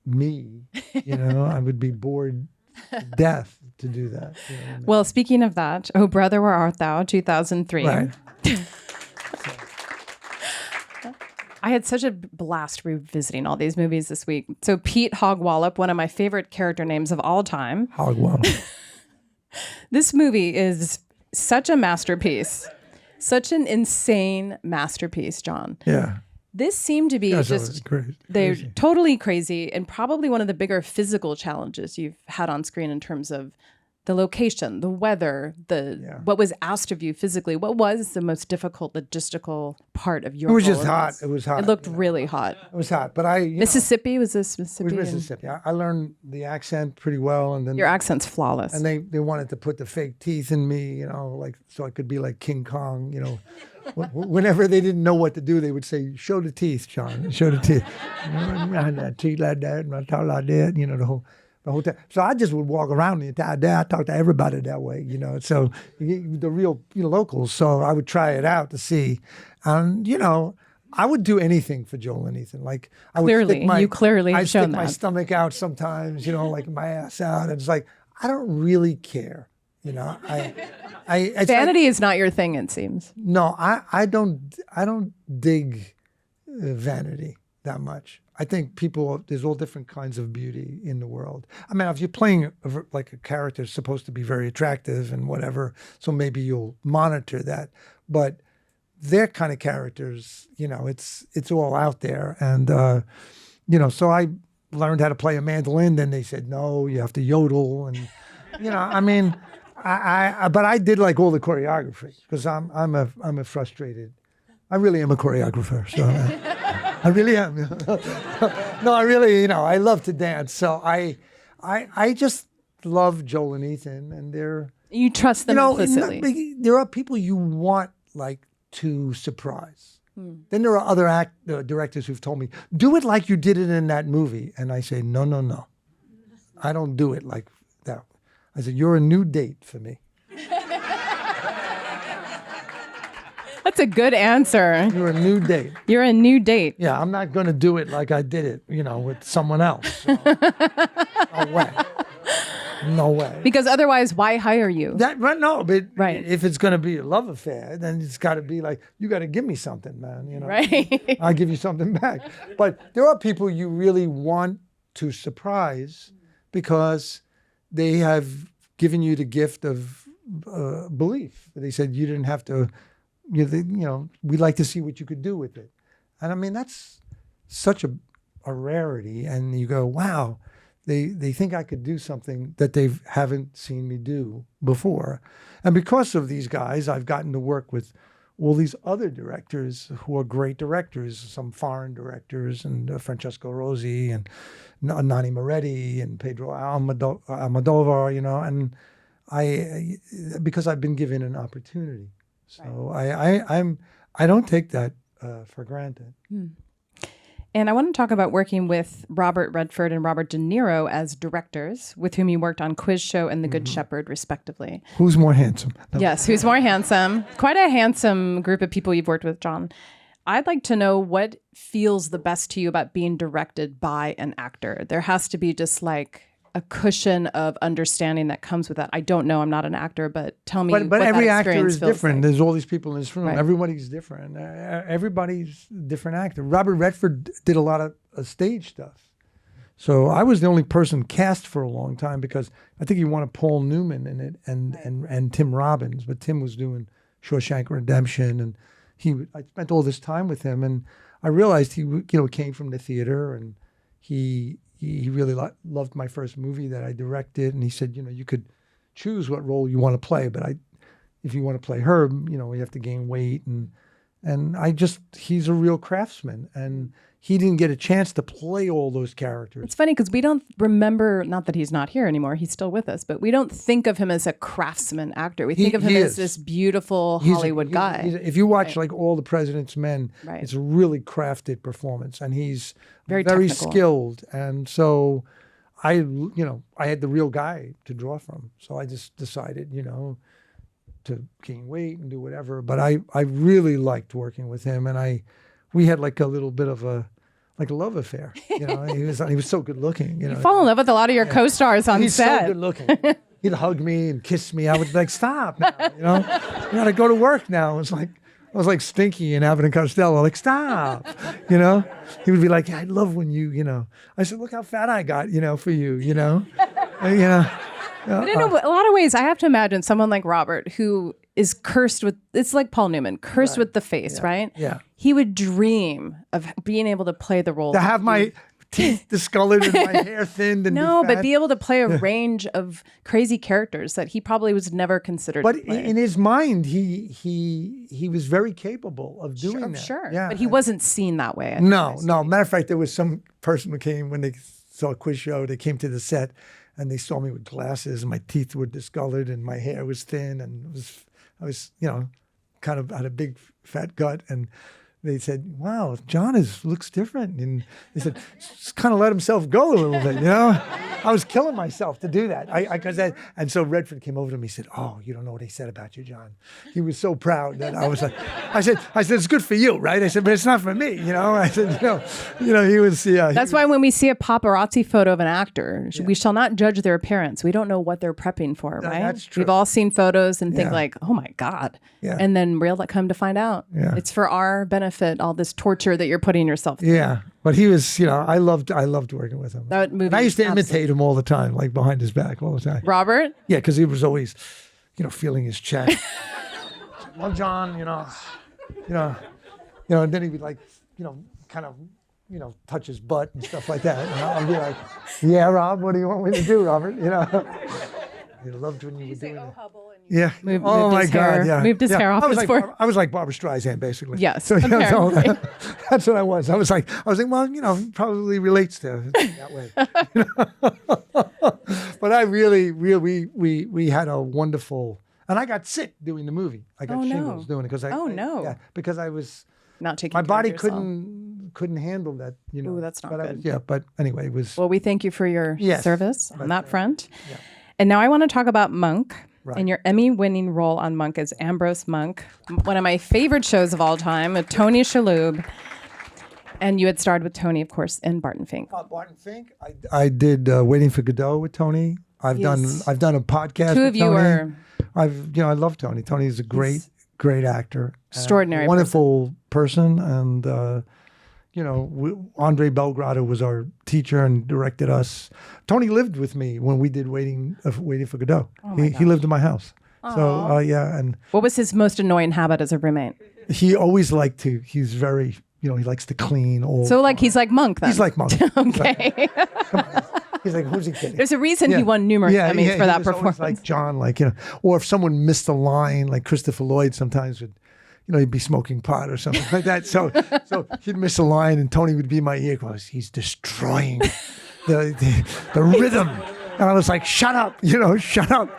me, I would be bored to death to do that. Well, speaking of that, Oh Brother, Where Art Thou, 2003. Right. I had such a blast revisiting all these movies this week. So Pete Hogwallop, one of my favorite character names of all time. Hogwallop. This movie is such a masterpiece. Such an insane masterpiece, John. Yeah. This seemed to be they're totally crazy and probably one of the bigger physical challenges you've had on screen in terms of the location, the weather, what was asked of you physically. What was the most difficult logistical part of your It was role just in hot. this? It was hot. It looked really hot. It was hot, but Mississippi? Was this Mississippi? It was Mississippi. I learned the accent pretty well, and then Your accent's flawless. And they wanted to put the fake teeth in me, so I could be like King Kong, Whenever they didn't know what to do, they would say, "Show the teeth, John. Show the teeth." Teeth like that, and I talk like that, the whole time. So I just would walk around the entire day. I talked to everybody that way, So the real locals. So I would try it out to see, and I would do anything for Joel and Ethan. Like I would Clearly, you clearly have I'd shown stick my that. stomach out sometimes, like my ass out. And it's like, I don't really care. It's Vanity is not your thing, it seems. no, I don't dig vanity that much. I think there's all different kinds of beauty in the world. I mean, if you're playing like a character is supposed to be very attractive and whatever, so maybe you'll monitor that. But their kind of characters, it's all out there. And, so I learned how to play a mandolin. Then they said, no, you have to yodel. And, I mean, but I did like all the choreography because I'm a frustrated, I really am a choreographer. So I really am. No, I really, I love to dance. So I just love Joel and Ethan, and you trust them implicitly. There are people you want to surprise. Then there are other directors who've told me, do it like you did it in that movie. And I say, no. I don't do it like that. I said, you're a new date for me. That's a good answer. You're a new date. You're a new date. Yeah, I'm not going to do it like I did it, with someone else. So. No way. No way. Because otherwise, why hire you? No, but right. If it's going to be a love affair, then it's got to be like, you got to give me something, man. Right. I'll give you something back. But there are people you really want to surprise because they have given you the gift of belief. They said you didn't have to, we'd like to see what you could do with it. And I mean, that's such a rarity. And you go, wow. They think I could do something that they haven't seen me do before. And because of these guys, I've gotten to work with all these other directors who are great directors, some foreign directors, and Francesco Rosi and Nani Moretti and Pedro Almodovar, and because I've been given an opportunity. So right. I don't take that for granted. And I want to talk about working with Robert Redford and Robert De Niro as directors, with whom you worked on Quiz Show and The Good Shepherd, respectively. Who's more handsome? No. Yes, who's more handsome? Quite a handsome group of people you've worked with, John. I'd like to know what feels the best to you about being directed by an actor. There has to be just like a cushion of understanding that comes with that. I don't know. I'm not an actor, but tell me. But every actor is different. Like. There's all these people in this room. Right. Everybody's different. Everybody's a different actor. Robert Redford did a lot of stage stuff. So I was the only person cast for a long time because I think he wanted Paul Newman in it and Tim Robbins, but Tim was doing Shawshank Redemption, and I spent all this time with him, and I realized he came from the theater, and he really loved my first movie that I directed, and he said, you could choose what role you want to play, but if you want to play Herb, you have to gain weight, and he's a real craftsman, and he didn't get a chance to play all those characters. It's funny because we don't remember, not that he's not here anymore, he's still with us, but we don't think of him as a craftsman actor. We think of him as this beautiful Hollywood guy. If you watch like All the President's Men, right. It's a really crafted performance, and he's very skilled. And so I had the real guy to draw from. So I just decided, to gain weight and do whatever. But I really liked working with him, and we had like a little bit of a love affair. He was so good looking. You fall in love with a lot of your co-stars on He's set. so good looking. He'd hug me and kiss me. I would be like, stop now, you gotta go to work now. I was like Stinky and Abbott and Costello, like, stop, He would be like, I love when you. I said, look how fat I got, for you, But in a lot of ways, I have to imagine someone like Robert who is cursed with, it's like Paul Newman, cursed with the face, right? Yeah. He would dream of being able to play the role. To have my teeth discolored and my hair thinned and but be able to play a range of crazy characters that he probably was never considered But to play. in his mind, he was very capable of doing that. Sure. Yeah. But he wasn't seen that way. No. Matter of fact, there was some person who came when they saw a Quiz Show, they came to the set and they saw me with glasses and my teeth were discolored and my hair was thin and I was kind of had a big fat gut, and they said, wow, John looks different. And they said, just kind of let himself go a little bit, you know? I was killing myself to do that. And so Redford came over to me and said, oh, you don't know what they said about you, John. He was so proud that I was like, I said, it's good for you, right? I said, but it's not for me, you know? I said, he was, yeah. That's why when we see a paparazzi photo of an actor, we shall not judge their appearance. We don't know what they're prepping for, right? That's true. We've all seen photos and think like, oh my God. Yeah. And then come to find out. Yeah. It's for our benefit, all this torture that you're putting yourself through. Yeah. But he was, I loved working with him. That movie, and I used to imitate him all the time, like behind his back all the time. Robert? Yeah, because he was always, feeling his chest. Well, John, and then he would like, kind of, touch his butt and stuff like that. And I'd be like, yeah, Rob, what do you want me to do, Robert? He loved when you were doing it. Yeah. Moved my God. Yeah. Moved his hair off his forehead. I was like Barbara Streisand, basically. Yes. So, that's what I was. I was like, well, he probably relates to it that way. But I really, we had a wonderful, and I got sick doing the movie. I got shingles doing it because because I was not taking my care body of yourself. couldn't handle that. Ooh, that's not good. But anyway, it was. Well, we thank you for your service on that front. Yeah. And now I want to talk about Monk. Right. And your Emmy-winning role on Monk is Ambrose Monk, one of my favorite shows of all time, with Tony Shalhoub. And you had starred with Tony, of course, in Barton Fink. Barton Fink. I did Waiting for Godot with Tony. I've done a podcast. Two with of you Tony. are. I love Tony. Tony's a great actor, extraordinary, wonderful person, and Andre Belgrado was our teacher and directed us. Tony lived with me when we did Waiting for Godot. He lived in my house. Aww. So and what was his most annoying habit as a roommate? He always liked to. He's very he likes to clean. He's like Monk then. He's like Monk. Okay. He's like, who's he kidding? There's a reason he won numerous Emmys for that performance. Like John, or if someone missed a line, like Christopher Lloyd sometimes would. He'd be smoking pot or something like that. So he'd miss a line, and Tony would be in my ear because he's destroying the rhythm. And I was like, shut up, shut up,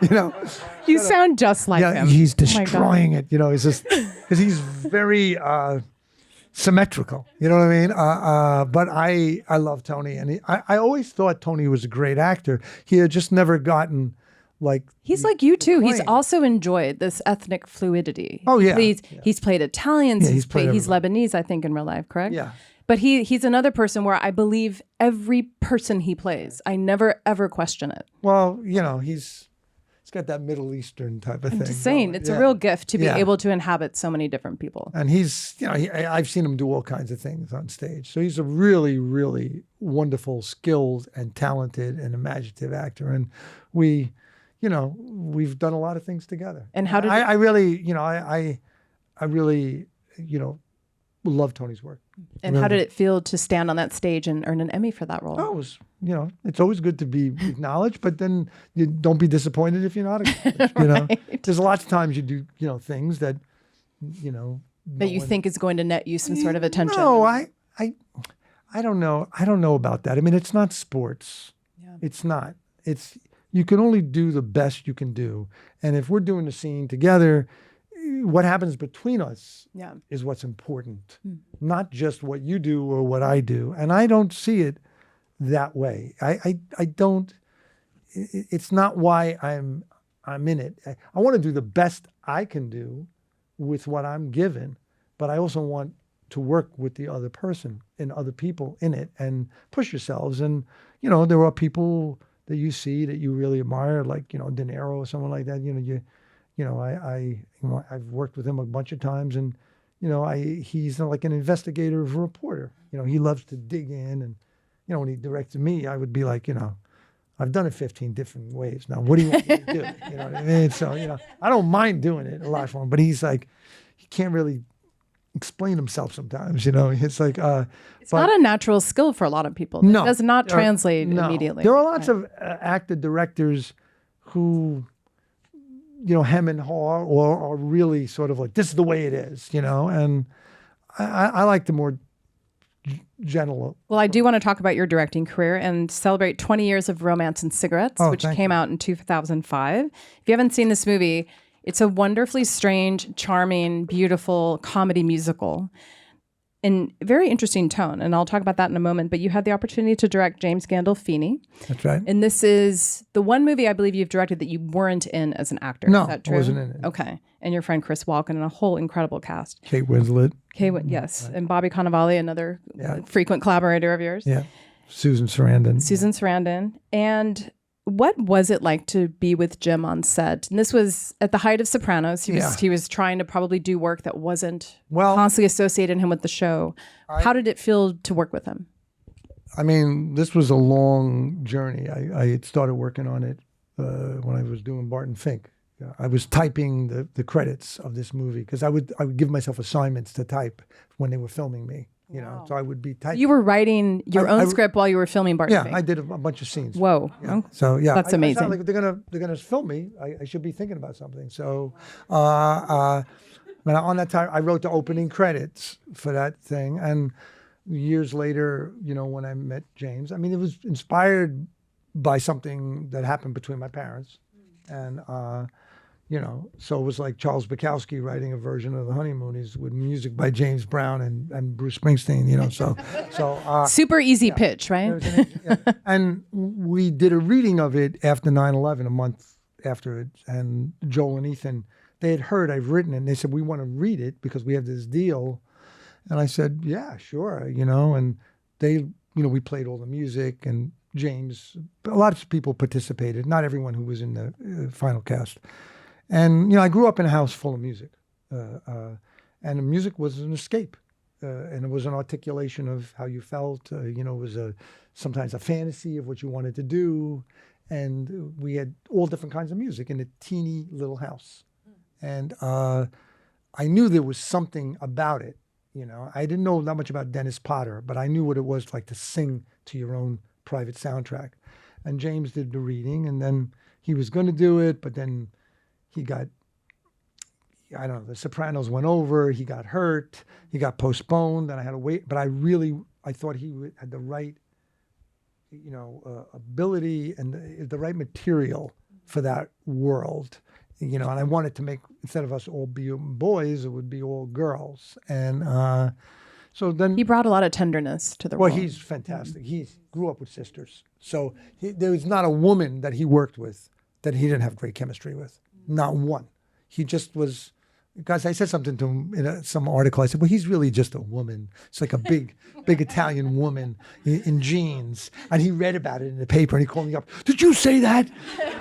You sound just like him. He's destroying it, It's just because he's very symmetrical. You know what I mean? But I love Tony, and I always thought Tony was a great actor. He had just never gotten. He's like you too. He's also enjoyed this ethnic fluidity. Oh yeah. He's played Italians. Yeah, he's Lebanese, I think, in real life, correct? Yeah. But he's another person where I believe every person he plays. I never ever question it. Well, he's got that Middle Eastern type of thing. I'm just saying, it's a real gift to be able to inhabit so many different people. And he's, I've seen him do all kinds of things on stage. So he's a really, really wonderful, skilled, and talented and imaginative actor. And we've done a lot of things together. And how did I really love Tony's work. And how did it feel to stand on that stage and earn an Emmy for that role? Oh, it was, it's always good to be acknowledged, but then you don't be disappointed if you're not acknowledged. Right. There's lots of times you do, things that, that you think is going to net you some sort of attention. No, I don't know. I don't know about that. I mean, it's not sports. Yeah. It's not. You can only do the best you can do. And if we're doing a scene together, what happens between us is what's important, not just what you do or what I do. And I don't see it that way. I don't. It's not why I'm in it. I want to do the best I can do with what I'm given, but I also want to work with the other person and other people in it and push yourselves. And there are people that you see that you really admire, like De Niro or someone like that. I've worked with him a bunch of times, and he's like an investigative reporter. He loves to dig in, and when he directed me, I would be like, I've done it 15 different ways. Now, what do you want me to do? You know what I mean? So I don't mind doing it a lot for him, but he's like, he can't really explain himself sometimes. It's like it's not a natural skill for a lot of people. It does not translate immediately. There are lots of actor directors who hem and haw or are really sort of like, this is the way it is, and I like the more gentle. Well, I do want to talk about your directing career and celebrate 20 years of Romance and Cigarettes, which came out in 2005. If you haven't seen this movie, it's a wonderfully strange, charming, beautiful comedy musical. in very interesting tone, and I'll talk about that in a moment, but you had the opportunity to direct James Gandolfini. That's right. And this is the one movie I believe you've directed that you weren't in as an actor. No, is that true? I wasn't in it. Okay. And your friend Chris Walken and a whole incredible cast. Kate Winslet. Yes. Right. And Bobby Cannavale, another frequent collaborator of yours. Yeah. Susan Sarandon. And what was it like to be with Jim on set? And this was at the height of Sopranos. He was trying to probably do work that wasn't constantly associating him with the show. How did it feel to work with him? I mean, this was a long journey. I had started working on it when I was doing Barton Fink. I was typing the credits of this movie because I would give myself assignments to type when they were filming me. You know, so I would be typing. You were writing your own script while you were filming Barton Fink. I did a bunch of scenes. Whoa. Yeah. So that's amazing. I like they're gonna film me. I should be thinking about something. So on that time, I wrote the opening credits for that thing. And years later, when I met James, I mean, it was inspired by something that happened between my parents, and so it was like Charles Bukowski writing a version of The Honeymoonies with music by James Brown and Bruce Springsteen, so super easy pitch, right? And we did a reading of it after 9/11, a month after it, and Joel and Ethan, they had heard I've written it, and they said, we want to read it because we have this deal. And I said, yeah, sure, and they, we played all the music, and James, a lot of people participated, not everyone who was in the final cast. And, I grew up in a house full of music, and the music was an escape, and it was an articulation of how you felt. It was sometimes a fantasy of what you wanted to do, and we had all different kinds of music in a teeny little house. And I knew there was something about it, I didn't know that much about Dennis Potter, but I knew what it was like to sing to your own private soundtrack. And James did the reading, and then he was going to do it, but then he got, The Sopranos went over, he got hurt, he got postponed, and I had to wait. But I thought he had the right, ability and the right material for that world, and I wanted to make, instead of us all being boys, it would be all girls. And so then he brought a lot of tenderness to the role. Well, he's fantastic. He grew up with sisters. So there was not a woman that he worked with that he didn't have great chemistry with. Not one. He just was, because I said something to him in some article. I said, well, he's really just a woman. It's like a big Italian woman in jeans. And he read about it in the paper, and he called me up. Did you say that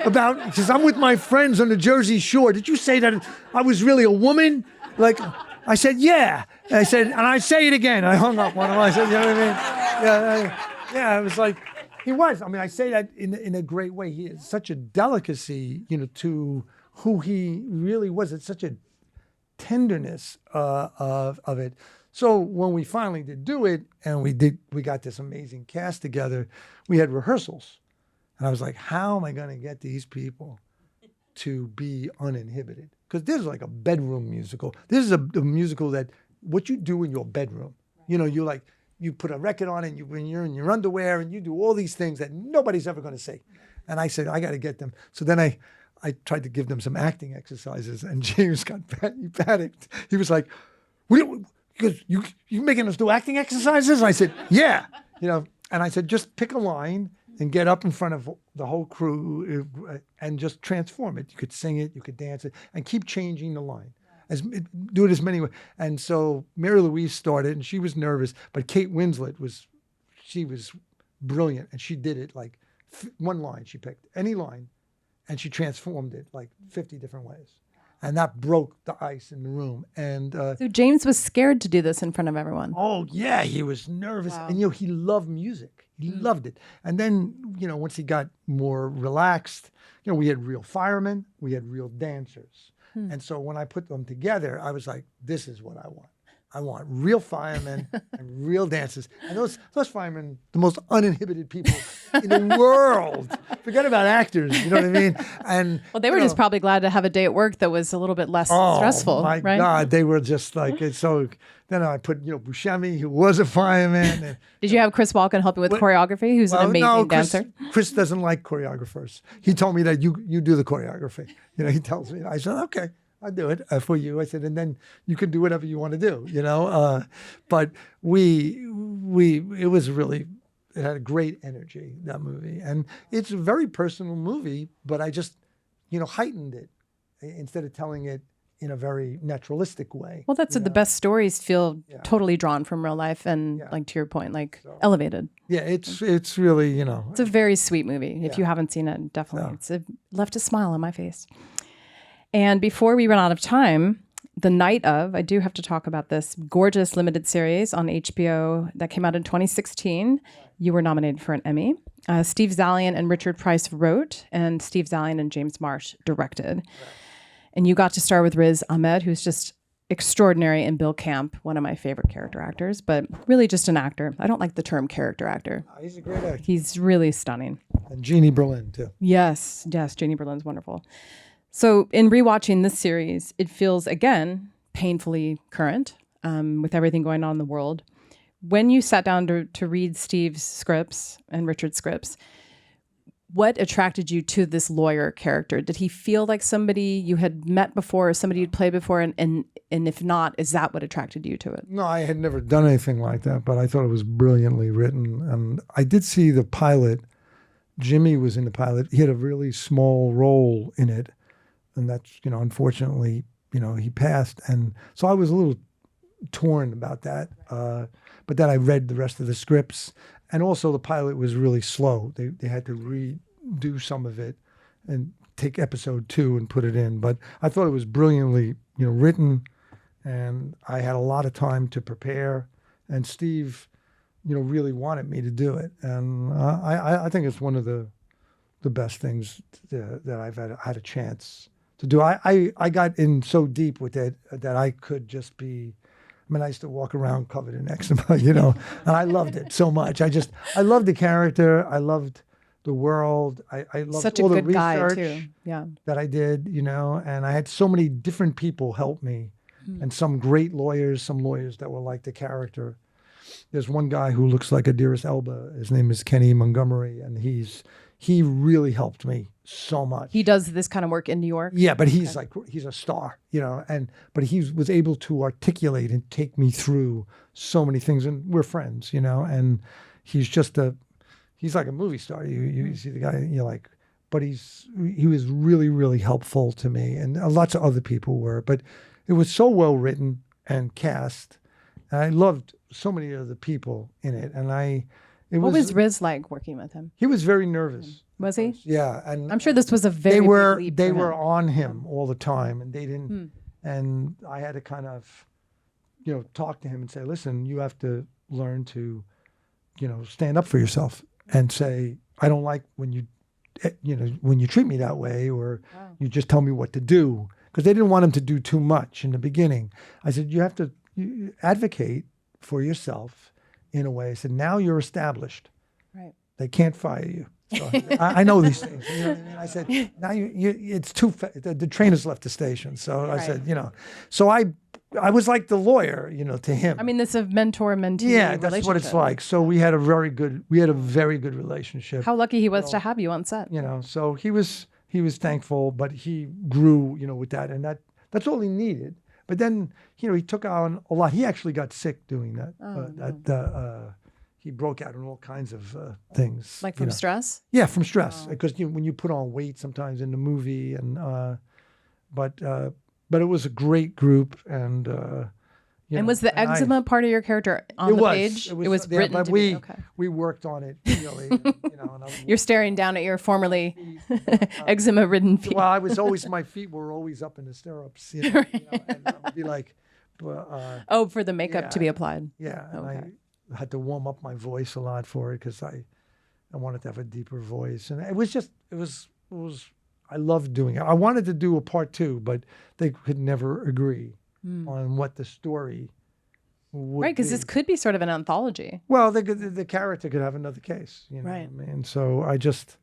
about, he says, I'm with my friends on the Jersey Shore. Did you say that I was really a woman? Like, I said, yeah. And I said, and I say it again. I hung up on him. I said, you know what I mean? Yeah, it was like, he was. I mean, I say that in a great way. He has such a delicacy, to who he really was. It's such a tenderness of it. So when we finally did do it, and we got this amazing cast together, we had rehearsals. And I was like, how am I going to get these people to be uninhibited? Because this is like a bedroom musical. This is a musical that what you do in your bedroom, you put a record on it, when you're in your underwear, and you do all these things that nobody's ever going to see. And I said, I got to get them. So then I tried to give them some acting exercises, and James he panicked. He was like, you making us do acting exercises? I said, yeah. And I said, just pick a line and get up in front of the whole crew and just transform it. You could sing it, you could dance it, and keep changing the line. Do it as many ways. And so Mary Louise started, and she was nervous, but Kate Winslet was brilliant, and she did it like one line. She picked any line, and she transformed it like 50 different ways. And that broke the ice in the room. And so James was scared to do this in front of everyone. Oh yeah, he was nervous. Wow. And he loved music. He loved it. And then, once he got more relaxed, we had real firemen, we had real dancers. And so when I put them together, I was like, this is what I want. I want real firemen and real dancers. And those firemen, the most uninhibited people in the world. Forget about actors, you know what I mean? And well, they were just probably glad to have a day at work that was a little bit less stressful. Oh my right? God, they were just like it's so. Then I put Buscemi, who was a fireman. And, did you have Chris Walken help you with choreography? Who's an amazing dancer. Chris doesn't like choreographers. He told me that you do the choreography. He tells me. I said okay. I'll do it for you. I said, and then you can do whatever you want to do, you know. But it was really, it had a great energy, that movie. And it's a very personal movie, but I just, heightened it instead of telling it in a very naturalistic way. Well, that's what the best stories feel totally drawn from real life and, like to your point, elevated. Yeah, it's really, It's a very sweet movie. If you haven't seen it, definitely. It left a smile on my face. And before we run out of time, the night of, I do have to talk about this gorgeous limited series on HBO that came out in 2016. You were nominated for an Emmy. Steve Zalian and Richard Price wrote, and Steve Zalian and James Marsh directed. Right. And you got to star with Riz Ahmed, who's just extraordinary, and Bill Camp, one of my favorite character actors, but really just an actor. I don't like the term character actor. He's a great actor. He's really stunning. And Jeannie Berlin, too. Yes, Jeannie Berlin's wonderful. So in rewatching this series, it feels, again, painfully current with everything going on in the world. When you sat down to read Steve's scripts and Richard's scripts, what attracted you to this lawyer character? Did he feel like somebody you had met before or somebody you'd played before? And if not, is that what attracted you to it? No, I had never done anything like that, but I thought it was brilliantly written. And I did see the pilot. Jimmy was in the pilot. He had a really small role in it. And that's, unfortunately, he passed. And so I was a little torn about that. But then I read the rest of the scripts. And also the pilot was really slow. They had to redo some of it and take episode 2 and put it in. But I thought it was brilliantly, written, and I had a lot of time to prepare. And Steve, really wanted me to do it. And I think it's one of the best things that I've had a chance to do. I got in so deep with it that I could just be. I used to walk around covered in eczema, and I loved it so much. I loved the character. I loved the world. I loved such a all the good guy research too. Yeah. that I did, and I had so many different people help me, and some great lawyers, some lawyers that were like the character. There's one guy who looks like Idris Elba. His name is Kenny Montgomery, and he really helped me so much. He does this kind of work in New York? Yeah, but he's he's a star, but he was able to articulate and take me through so many things, and we're friends, and he's like a movie star. You see the guy, and you're like, but he was really, really helpful to me, and lots of other people were, but it was so well written and cast, and I loved so many of the people in it, and what was Riz like working with him? He was very nervous. Was he? Yeah, and I'm sure this was a very big leap they for were him. on him all the time, and they didn't. And I had to kind of, talk to him and say, listen, you have to learn to, stand up for yourself and say, I don't like when you treat me that way, or you just tell me what to do, because they didn't want him to do too much in the beginning. I said, you have to advocate for yourself in a way. I said, now you're established. Right. They can't fire you. So I know these things. You know what I mean? I said, now it's too the train has left the station. So I said, so I was like the lawyer, to him. This is a mentor-mentee Yeah, that's what it's like. So we had a very good relationship. How lucky he was to have you on set. So he was thankful, but he grew, with that, and that's all he needed. But then, he took on a lot. He actually got sick doing that. He broke out in all kinds of things. Like from stress? Yeah, from stress. Because when you put on weight sometimes in the movie, and but it was a great group, and and was the eczema part of your character on the page? It was written but to we be. We worked on it really. And you're staring down at your formerly eczema-ridden feet. Well, my feet were always up in the stirrups, and I would be like, for the makeup to be applied. Yeah, and I had to warm up my voice a lot for it because I wanted to have a deeper voice, and it was I loved doing it. I wanted to do a part 2, but they could never agree on what the story would right, because this could be sort of an anthology. Well, the character could have another case, right? What I mean? So I just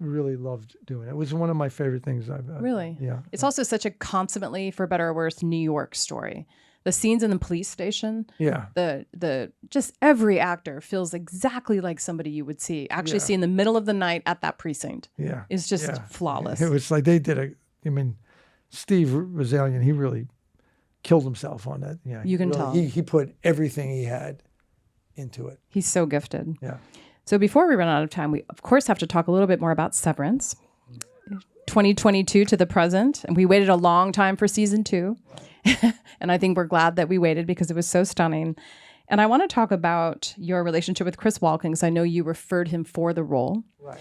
really loved doing it. It was one of my favorite things I've really. Yeah, it's also such a consummately, for better or worse, New York story. The scenes in the police station, the just every actor feels exactly like somebody you would see in the middle of the night at that precinct. Yeah, it's just flawless. It was like they did Steve Rizalian, he really killed himself on that. Yeah, You can really, tell. He put everything he had into it. He's so gifted. Yeah. So before we run out of time, we of course have to talk a little bit more about Severance. 2022 to the present, and we waited a long time for season 2. And I think we're glad that we waited because it was so stunning. And I want to talk about your relationship with Chris Walken, because I know you referred him for the role. Right.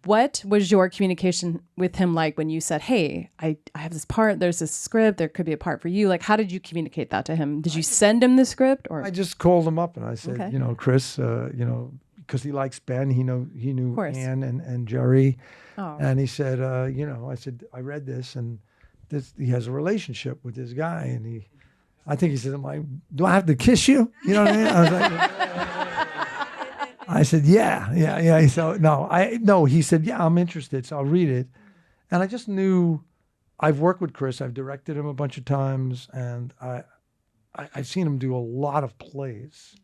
What was your communication with him like when you said, hey, I have this part, there's this script, there could be a part for you? Like, how did you communicate that to him? Did you send him the script? Or I just called him up and I said, Okay. Chris, because he likes Ben, he knew course. Ann and Jerry. Oh. And he said, I said, I read this and he has a relationship with this guy. And I think he said, do I have to kiss you? You know what I mean? I was like, I said, yeah. So no, he said, yeah, I'm interested. So I'll read it. And I just knew I've worked with Chris. I've directed him a bunch of times and I've seen him do a lot of plays.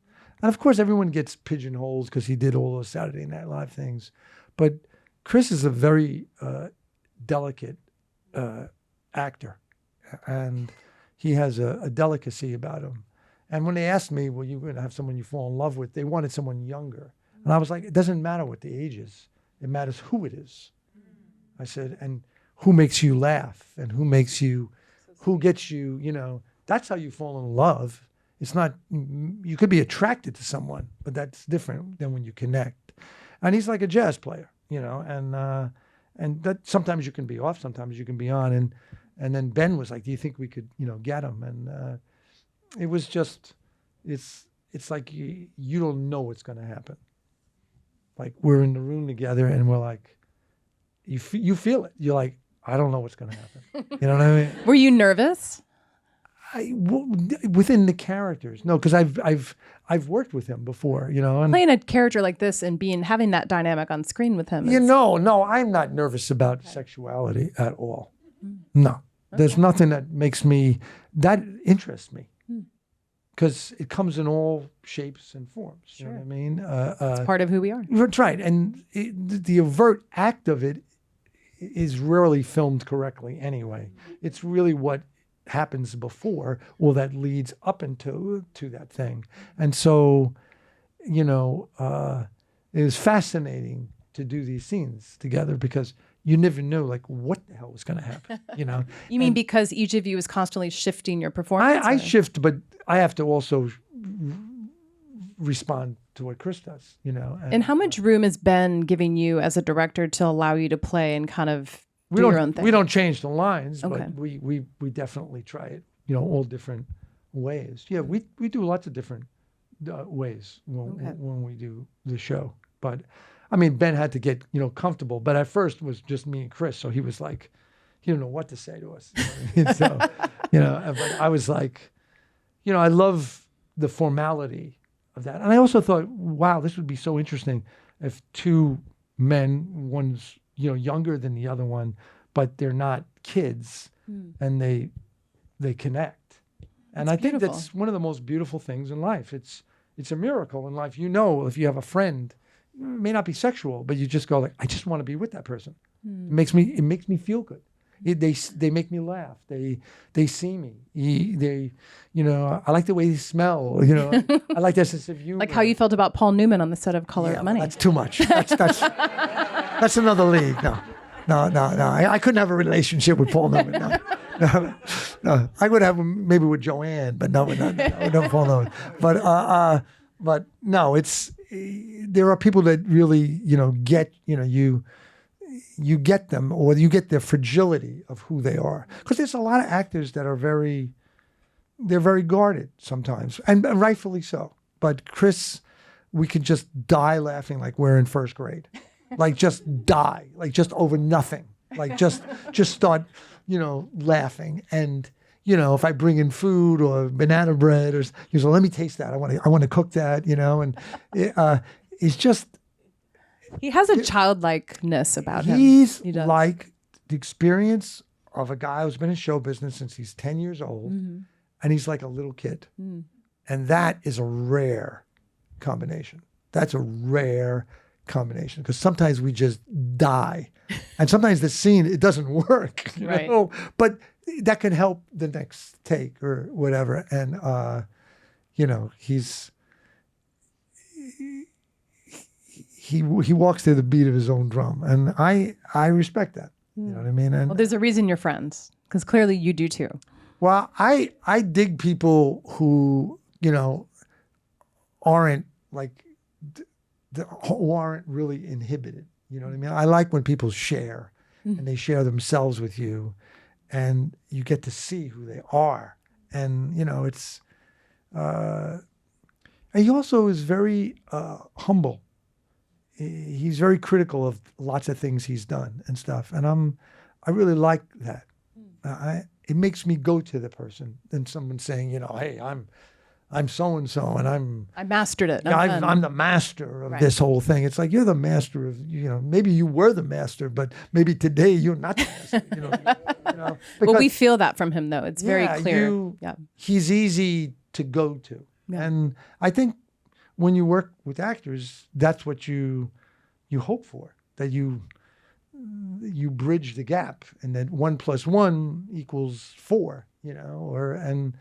And of course, everyone gets pigeonholed because he did all those Saturday Night Live things. But Chris is a very delicate actor, and he has a delicacy about him. And when they asked me, well, you're going to have someone you fall in love with, they wanted someone younger. And I was like, it doesn't matter what the age is. It matters who it is. I said, and who makes you laugh and who gets you, that's how you fall in love. It's not, you could be attracted to someone, but that's different than when you connect. And he's like a jazz player, and that sometimes you can be off, sometimes you can be on. And then Ben was like, do you think we could, get him? And it was just, it's like you don't know what's going to happen. Like we're in the room together and we're like, you feel it. You're like, I don't know what's going to happen. You know what I mean? Were you nervous? Within the characters, no, because I've worked with him before, and Playing a character like this and having that dynamic on screen with him. no, I'm not nervous about sexuality at all. No, there's nothing that interests me, because it comes in all shapes and forms. Sure. You know what I mean? It's part of who we are. That's right, and the overt act of it is rarely filmed correctly anyway. It's really what happens before, or that leads up into that thing. And so, it was fascinating to do these scenes together because you never knew what the hell was going to happen. You mean because each of you is constantly shifting your performance? I shift, but I have to also respond to what Chris does. And how much room is Ben giving you as a director to allow you to play and kind of do your own thing? We don't change the lines, Okay. but we definitely try it, all different ways. Yeah, we do lots of different ways when we do the show. But, Ben had to get, comfortable. But at first it was just me and Chris, so he was like, he didn't know what to say to us. So, but I was like, I love the formality of that. And I also thought, wow, this would be so interesting if two men, one's younger than the other one, but they're not kids, and they connect. And I think that's one of the most beautiful things in life. It's a miracle in life. If you have a friend, it may not be sexual, but you just go I just want to be with that person. It makes me feel good. They make me laugh. They see me. I like the way they smell. I like their sense of humor. Like how you felt about Paul Newman on the set of Color of Money. That's too much. That's another league. No. I couldn't have a relationship with Paul Newman. No. I would have maybe with Joanne, but no, Paul Newman. But no, there are people that really get you get them, or you get the fragility of who they are. Because there's a lot of actors that are very guarded sometimes, and rightfully so. But Chris, we could just die laughing like we're in first grade. Just die, just over nothing. Just start, laughing. And, if I bring in food or banana bread, or he goes, let me taste that. I want to cook that, and it's just. He has a childlikeness about him. He does. Like the experience of a guy who's been in show business since he's 10 years old, and he's like a little kid. And that is a rare combination. That's a rare combination, because sometimes we just die, and sometimes the scene, it doesn't work, you Right. know? But that can help the next take or whatever. And he walks to the beat of his own drum, and I respect that. You know what I mean? And Well, there's a reason you're friends, because clearly you do too. well, I dig people who aren't like who aren't really inhibited. You know what I mean? I like when people share and they share themselves with you, and you get to see who they are. And it's and he also is very humble. He's very critical of lots of things he's done and stuff, and I really like that. It makes me go to the person than someone saying, hey, I'm so and so, and I mastered it. I'm the master of this whole thing. It's like, you're the master of, maybe you were the master, but maybe today you're not the master. Well, we feel that from him, though. It's very clear. He's easy to go to. Yeah. And I think when you work with actors, that's what you hope for, that you bridge the gap, and that 1 + 1 = 4, and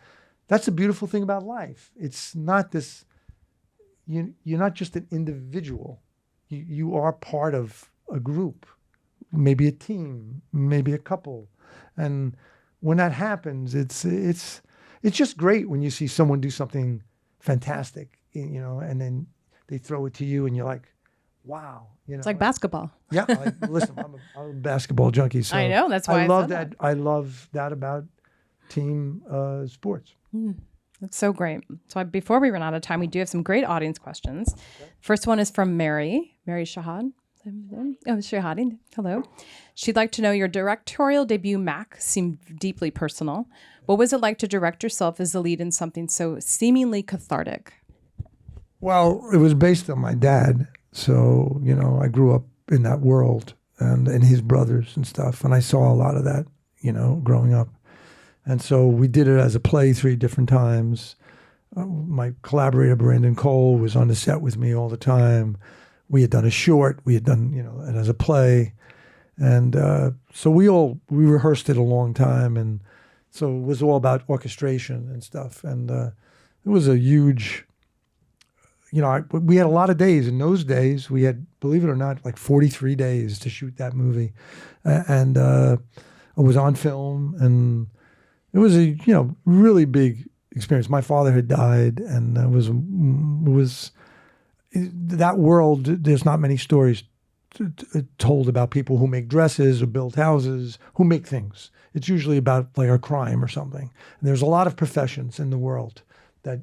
that's the beautiful thing about life. It's not this, you're not just an individual. You are part of a group, maybe a team, maybe a couple. And when that happens, it's just great when you see someone do something fantastic, and then they throw it to you and you're like, wow. It's like basketball. Yeah. Listen, I'm a basketball junkie. So I know. That's why I love that. I love that about team sports. That's so great. So before we run out of time, we do have some great audience questions. Okay. First one is from Mary Shahad. Oh, Shahadi. Hello. She'd like to know, your directorial debut, Mac, seemed deeply personal. What was it like to direct yourself as the lead in something so seemingly cathartic? Well, it was based on my dad. So, I grew up in that world and his brothers and stuff. And I saw a lot of that, growing up. And so we did it as a play 3 different times. My collaborator, Brandon Cole, was on the set with me all the time. We had done a short. We had done, it as a play. And so we rehearsed it a long time. And so it was all about orchestration and stuff. And it was a huge... we had a lot of days. In those days, we had, believe it or not, like 43 days to shoot that movie. And it was on film, and it was a, really big experience. My father had died, and it was that world. There's not many stories told about people who make dresses or build houses, who make things. It's usually about like a crime or something. And there's a lot of professions in the world that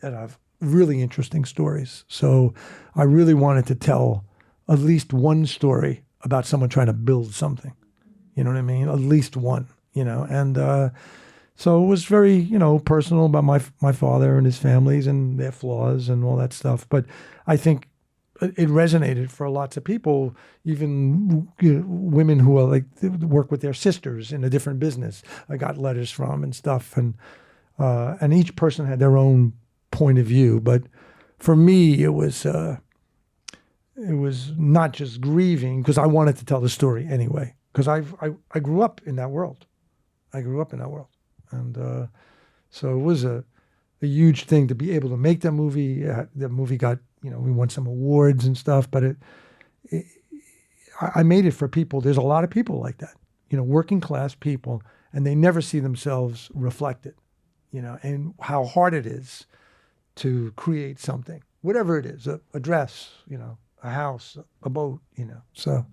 have really interesting stories. So I really wanted to tell at least one story about someone trying to build something. You know what I mean? At least one, and so it was very, personal about my father and his families and their flaws and all that stuff. But I think it resonated for lots of people, even women who are like work with their sisters in a different business. I got letters from and stuff, and each person had their own point of view. But for me, it was not just grieving, because I wanted to tell the story anyway, because I grew up in that world. And so it was a huge thing to be able to make that movie. The movie got, we won some awards and stuff, but I made it for people. There's a lot of people like that, working class people, and they never see themselves reflected, and how hard it is to create something, whatever it is, a dress, a house, a boat, So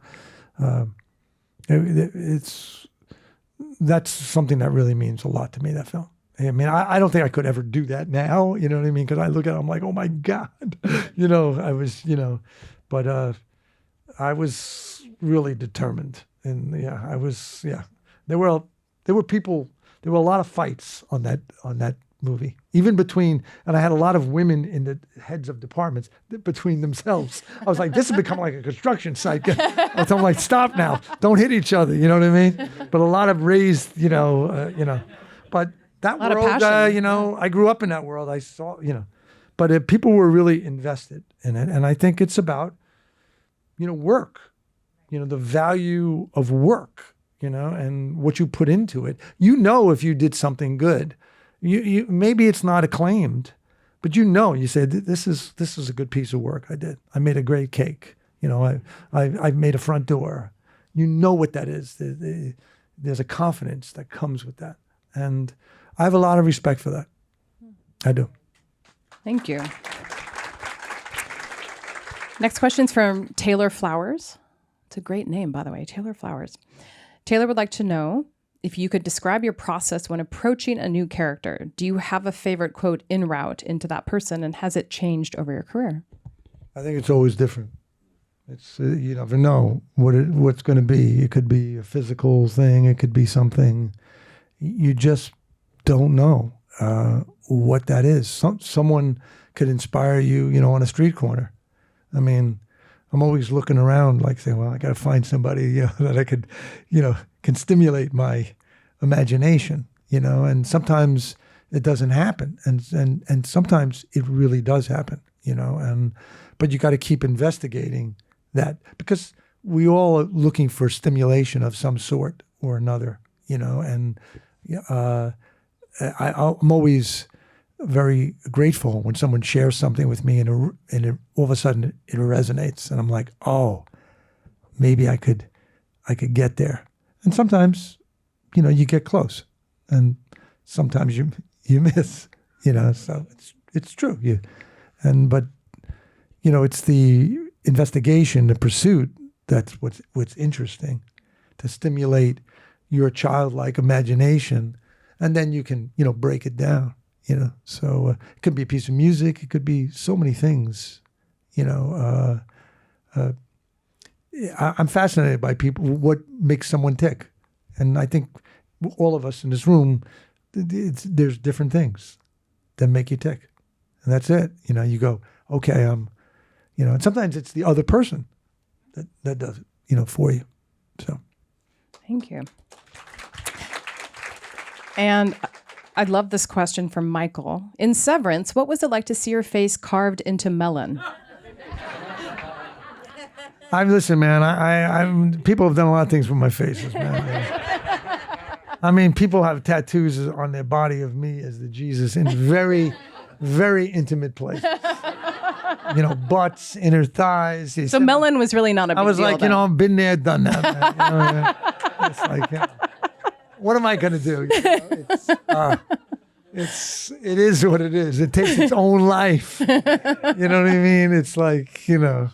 that's something that really means a lot to me, that film. I mean, I don't think I could ever do that now, you know what I mean? Because I look at it, I'm like, oh my God, I was, but I was really determined. And there were people, there were a lot of fights on that movie, even between, and I had a lot of women in the heads of departments between themselves. I was like, this has become like a construction site. I'm like, stop now, don't hit each other. You know what I mean? But a lot of raised, but that world, I grew up in that world. I saw, but people were really invested in it. And I think it's about, work, the value of work, and what you put into it. If you did something good, you maybe it's not acclaimed, but you said, this is a good piece of work I did. I made a great cake. I made a front door. What that is. There's a confidence that comes with that. And I have a lot of respect for that. I do. Thank you. Next question's from Taylor Flowers. It's a great name, by the way, Taylor Flowers. Taylor would like to know if you could describe your process when approaching a new character. Do you have a favorite quote en route into that person, and has it changed over your career? I think it's always different. It's you never know what's going to be. It could be a physical thing. It could be something. You just don't know what that is. Someone could inspire you, on a street corner. I mean, I'm always looking around like saying, well, I got to find somebody, that I could, can stimulate my imagination, and sometimes it doesn't happen. And sometimes it really does happen, but you got to keep investigating that, because we all are looking for stimulation of some sort or another, and I'm always very grateful when someone shares something with me and all of a sudden it resonates, and I'm like, oh, maybe I could get there. And sometimes, you get close, and sometimes you miss, so it's true. But it's the investigation, the pursuit, that's what's interesting, to stimulate your childlike imagination, and then you can, break it down. So it could be a piece of music. It could be so many things. I'm fascinated by people, what makes someone tick. And I think all of us in this room, there's different things that make you tick. And that's it. You go, okay, and sometimes it's the other person that does it, for you. So. Thank you. And I love this question from Michael. In Severance, what was it like to see your face carved into melon? Listen, man. I'm people have done a lot of things with my faces, man. I mean, people have tattoos on their body of me as the Jesus in very, very intimate places. Butts, inner thighs. So melon was really not a big deal. I was like, then. I've been there, done that. Man. It's like, what am I going to do? It is what it is. It takes its own life. You know what I mean? It's like, You've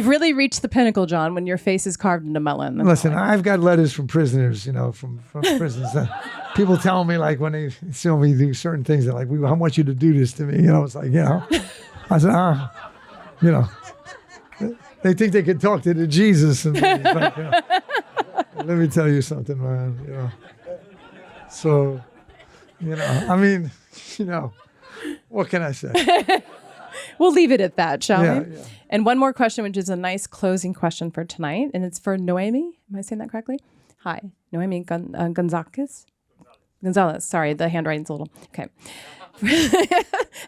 really reached the pinnacle, John, when your face is carved into melon. Listen, I've got letters from prisoners, from prisons. People tell me, like, when they see me do certain things, they're like, I want you to do this to me. I was like, I said, they think they can talk to the Jesus. And like, let me tell you something, man. So, I mean, what can I say? We'll leave it at that, shall we? Yeah. And one more question, which is a nice closing question for tonight, and it's for Noemi. Am I saying that correctly? Hi, Noemi Gonzalez. Gonzalez. Sorry, the handwriting's a little okay.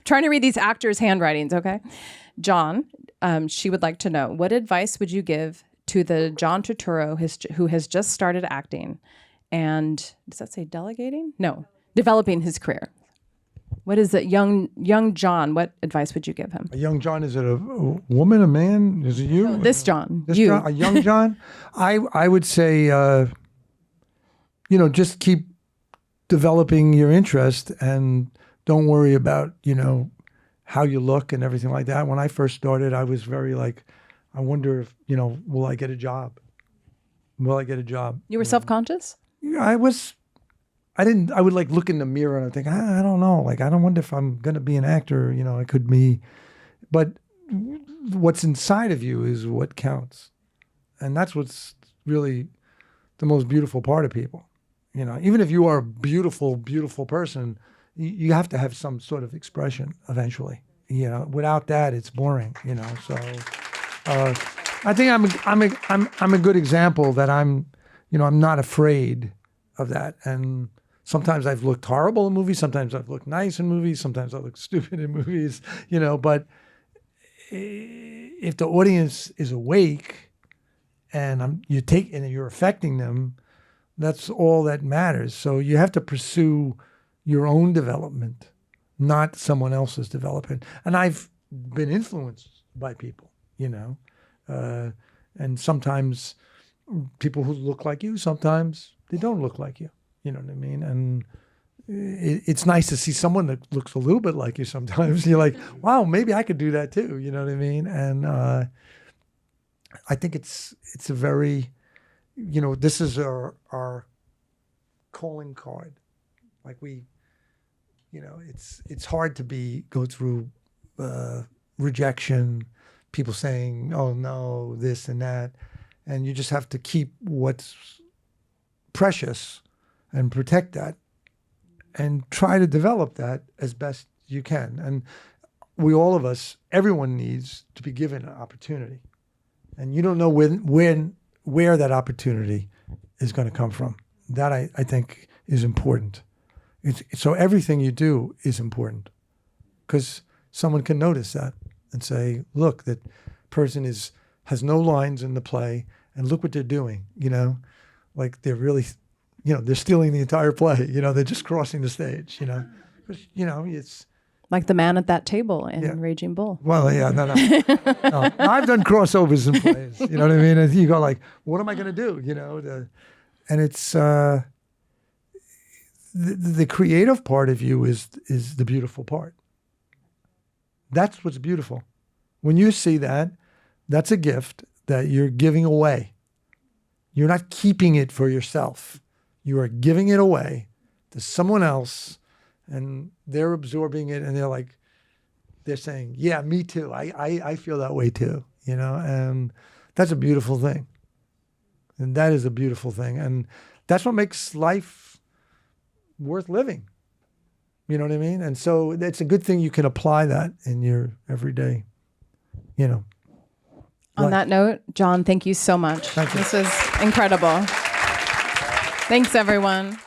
Trying to read these actors' handwritings. Okay, John. She would like to know, what advice would you give to the John Turturro who has just started acting, and does that say delegating? No, developing his career. What is it, young John? What advice would you give him? A young John, is it a woman, a man? Is it you? No, this John. This you. John, a young John? I would say, just keep developing your interest and don't worry about, how you look and everything like that. When I first started, I was very like, I wonder if, will I get a job? Will I get a job? You were self-conscious? I would like look in the mirror and I think, I don't know. Like, I don't wonder if I'm going to be an actor, it could be, but what's inside of you is what counts. And that's what's really the most beautiful part of people. Even if you are a beautiful, beautiful person, you have to have some sort of expression eventually. Without that, it's boring. So I think I'm a good example that I'm not afraid of that, and Sometimes I've looked horrible in movies. Sometimes I've looked nice in movies. Sometimes I look stupid in movies, but if the audience is awake and you're affecting them, that's all that matters. So you have to pursue your own development, not someone else's development. And I've been influenced by people, and sometimes people who look like you, sometimes they don't look like you. You know what I mean? And it's nice to see someone that looks a little bit like you sometimes. You're like, wow, maybe I could do that too. You know what I mean? And I think it's a very, this is our calling card. Like it's hard to go through rejection, people saying, oh no, this and that. And you just have to keep what's precious and protect that and try to develop that as best you can. And everyone needs to be given an opportunity. And you don't know where that opportunity is going to come from. That I think is important. So everything you do is important because someone can notice that and say, look, that person has no lines in the play and look what they're doing, like they're really, they're stealing the entire play, they're just crossing the stage, because, it's like the man at that table in Raging Bull. Well, yeah, no. I've done crossovers in plays, you know what I mean? And you go like, what am I going to do? And it's, the creative part of you is the beautiful part. That's what's beautiful. When you see that, that's a gift that you're giving away. You're not keeping it for yourself. You are giving it away to someone else, and they're absorbing it, and they're saying, yeah, me too. I feel that way too, and that's a beautiful thing. And that is a beautiful thing. And that's what makes life worth living. You know what I mean? And so it's a good thing you can apply that in your everyday, On that note, John, thank you so much. Thank you. This was incredible. Thanks, everyone.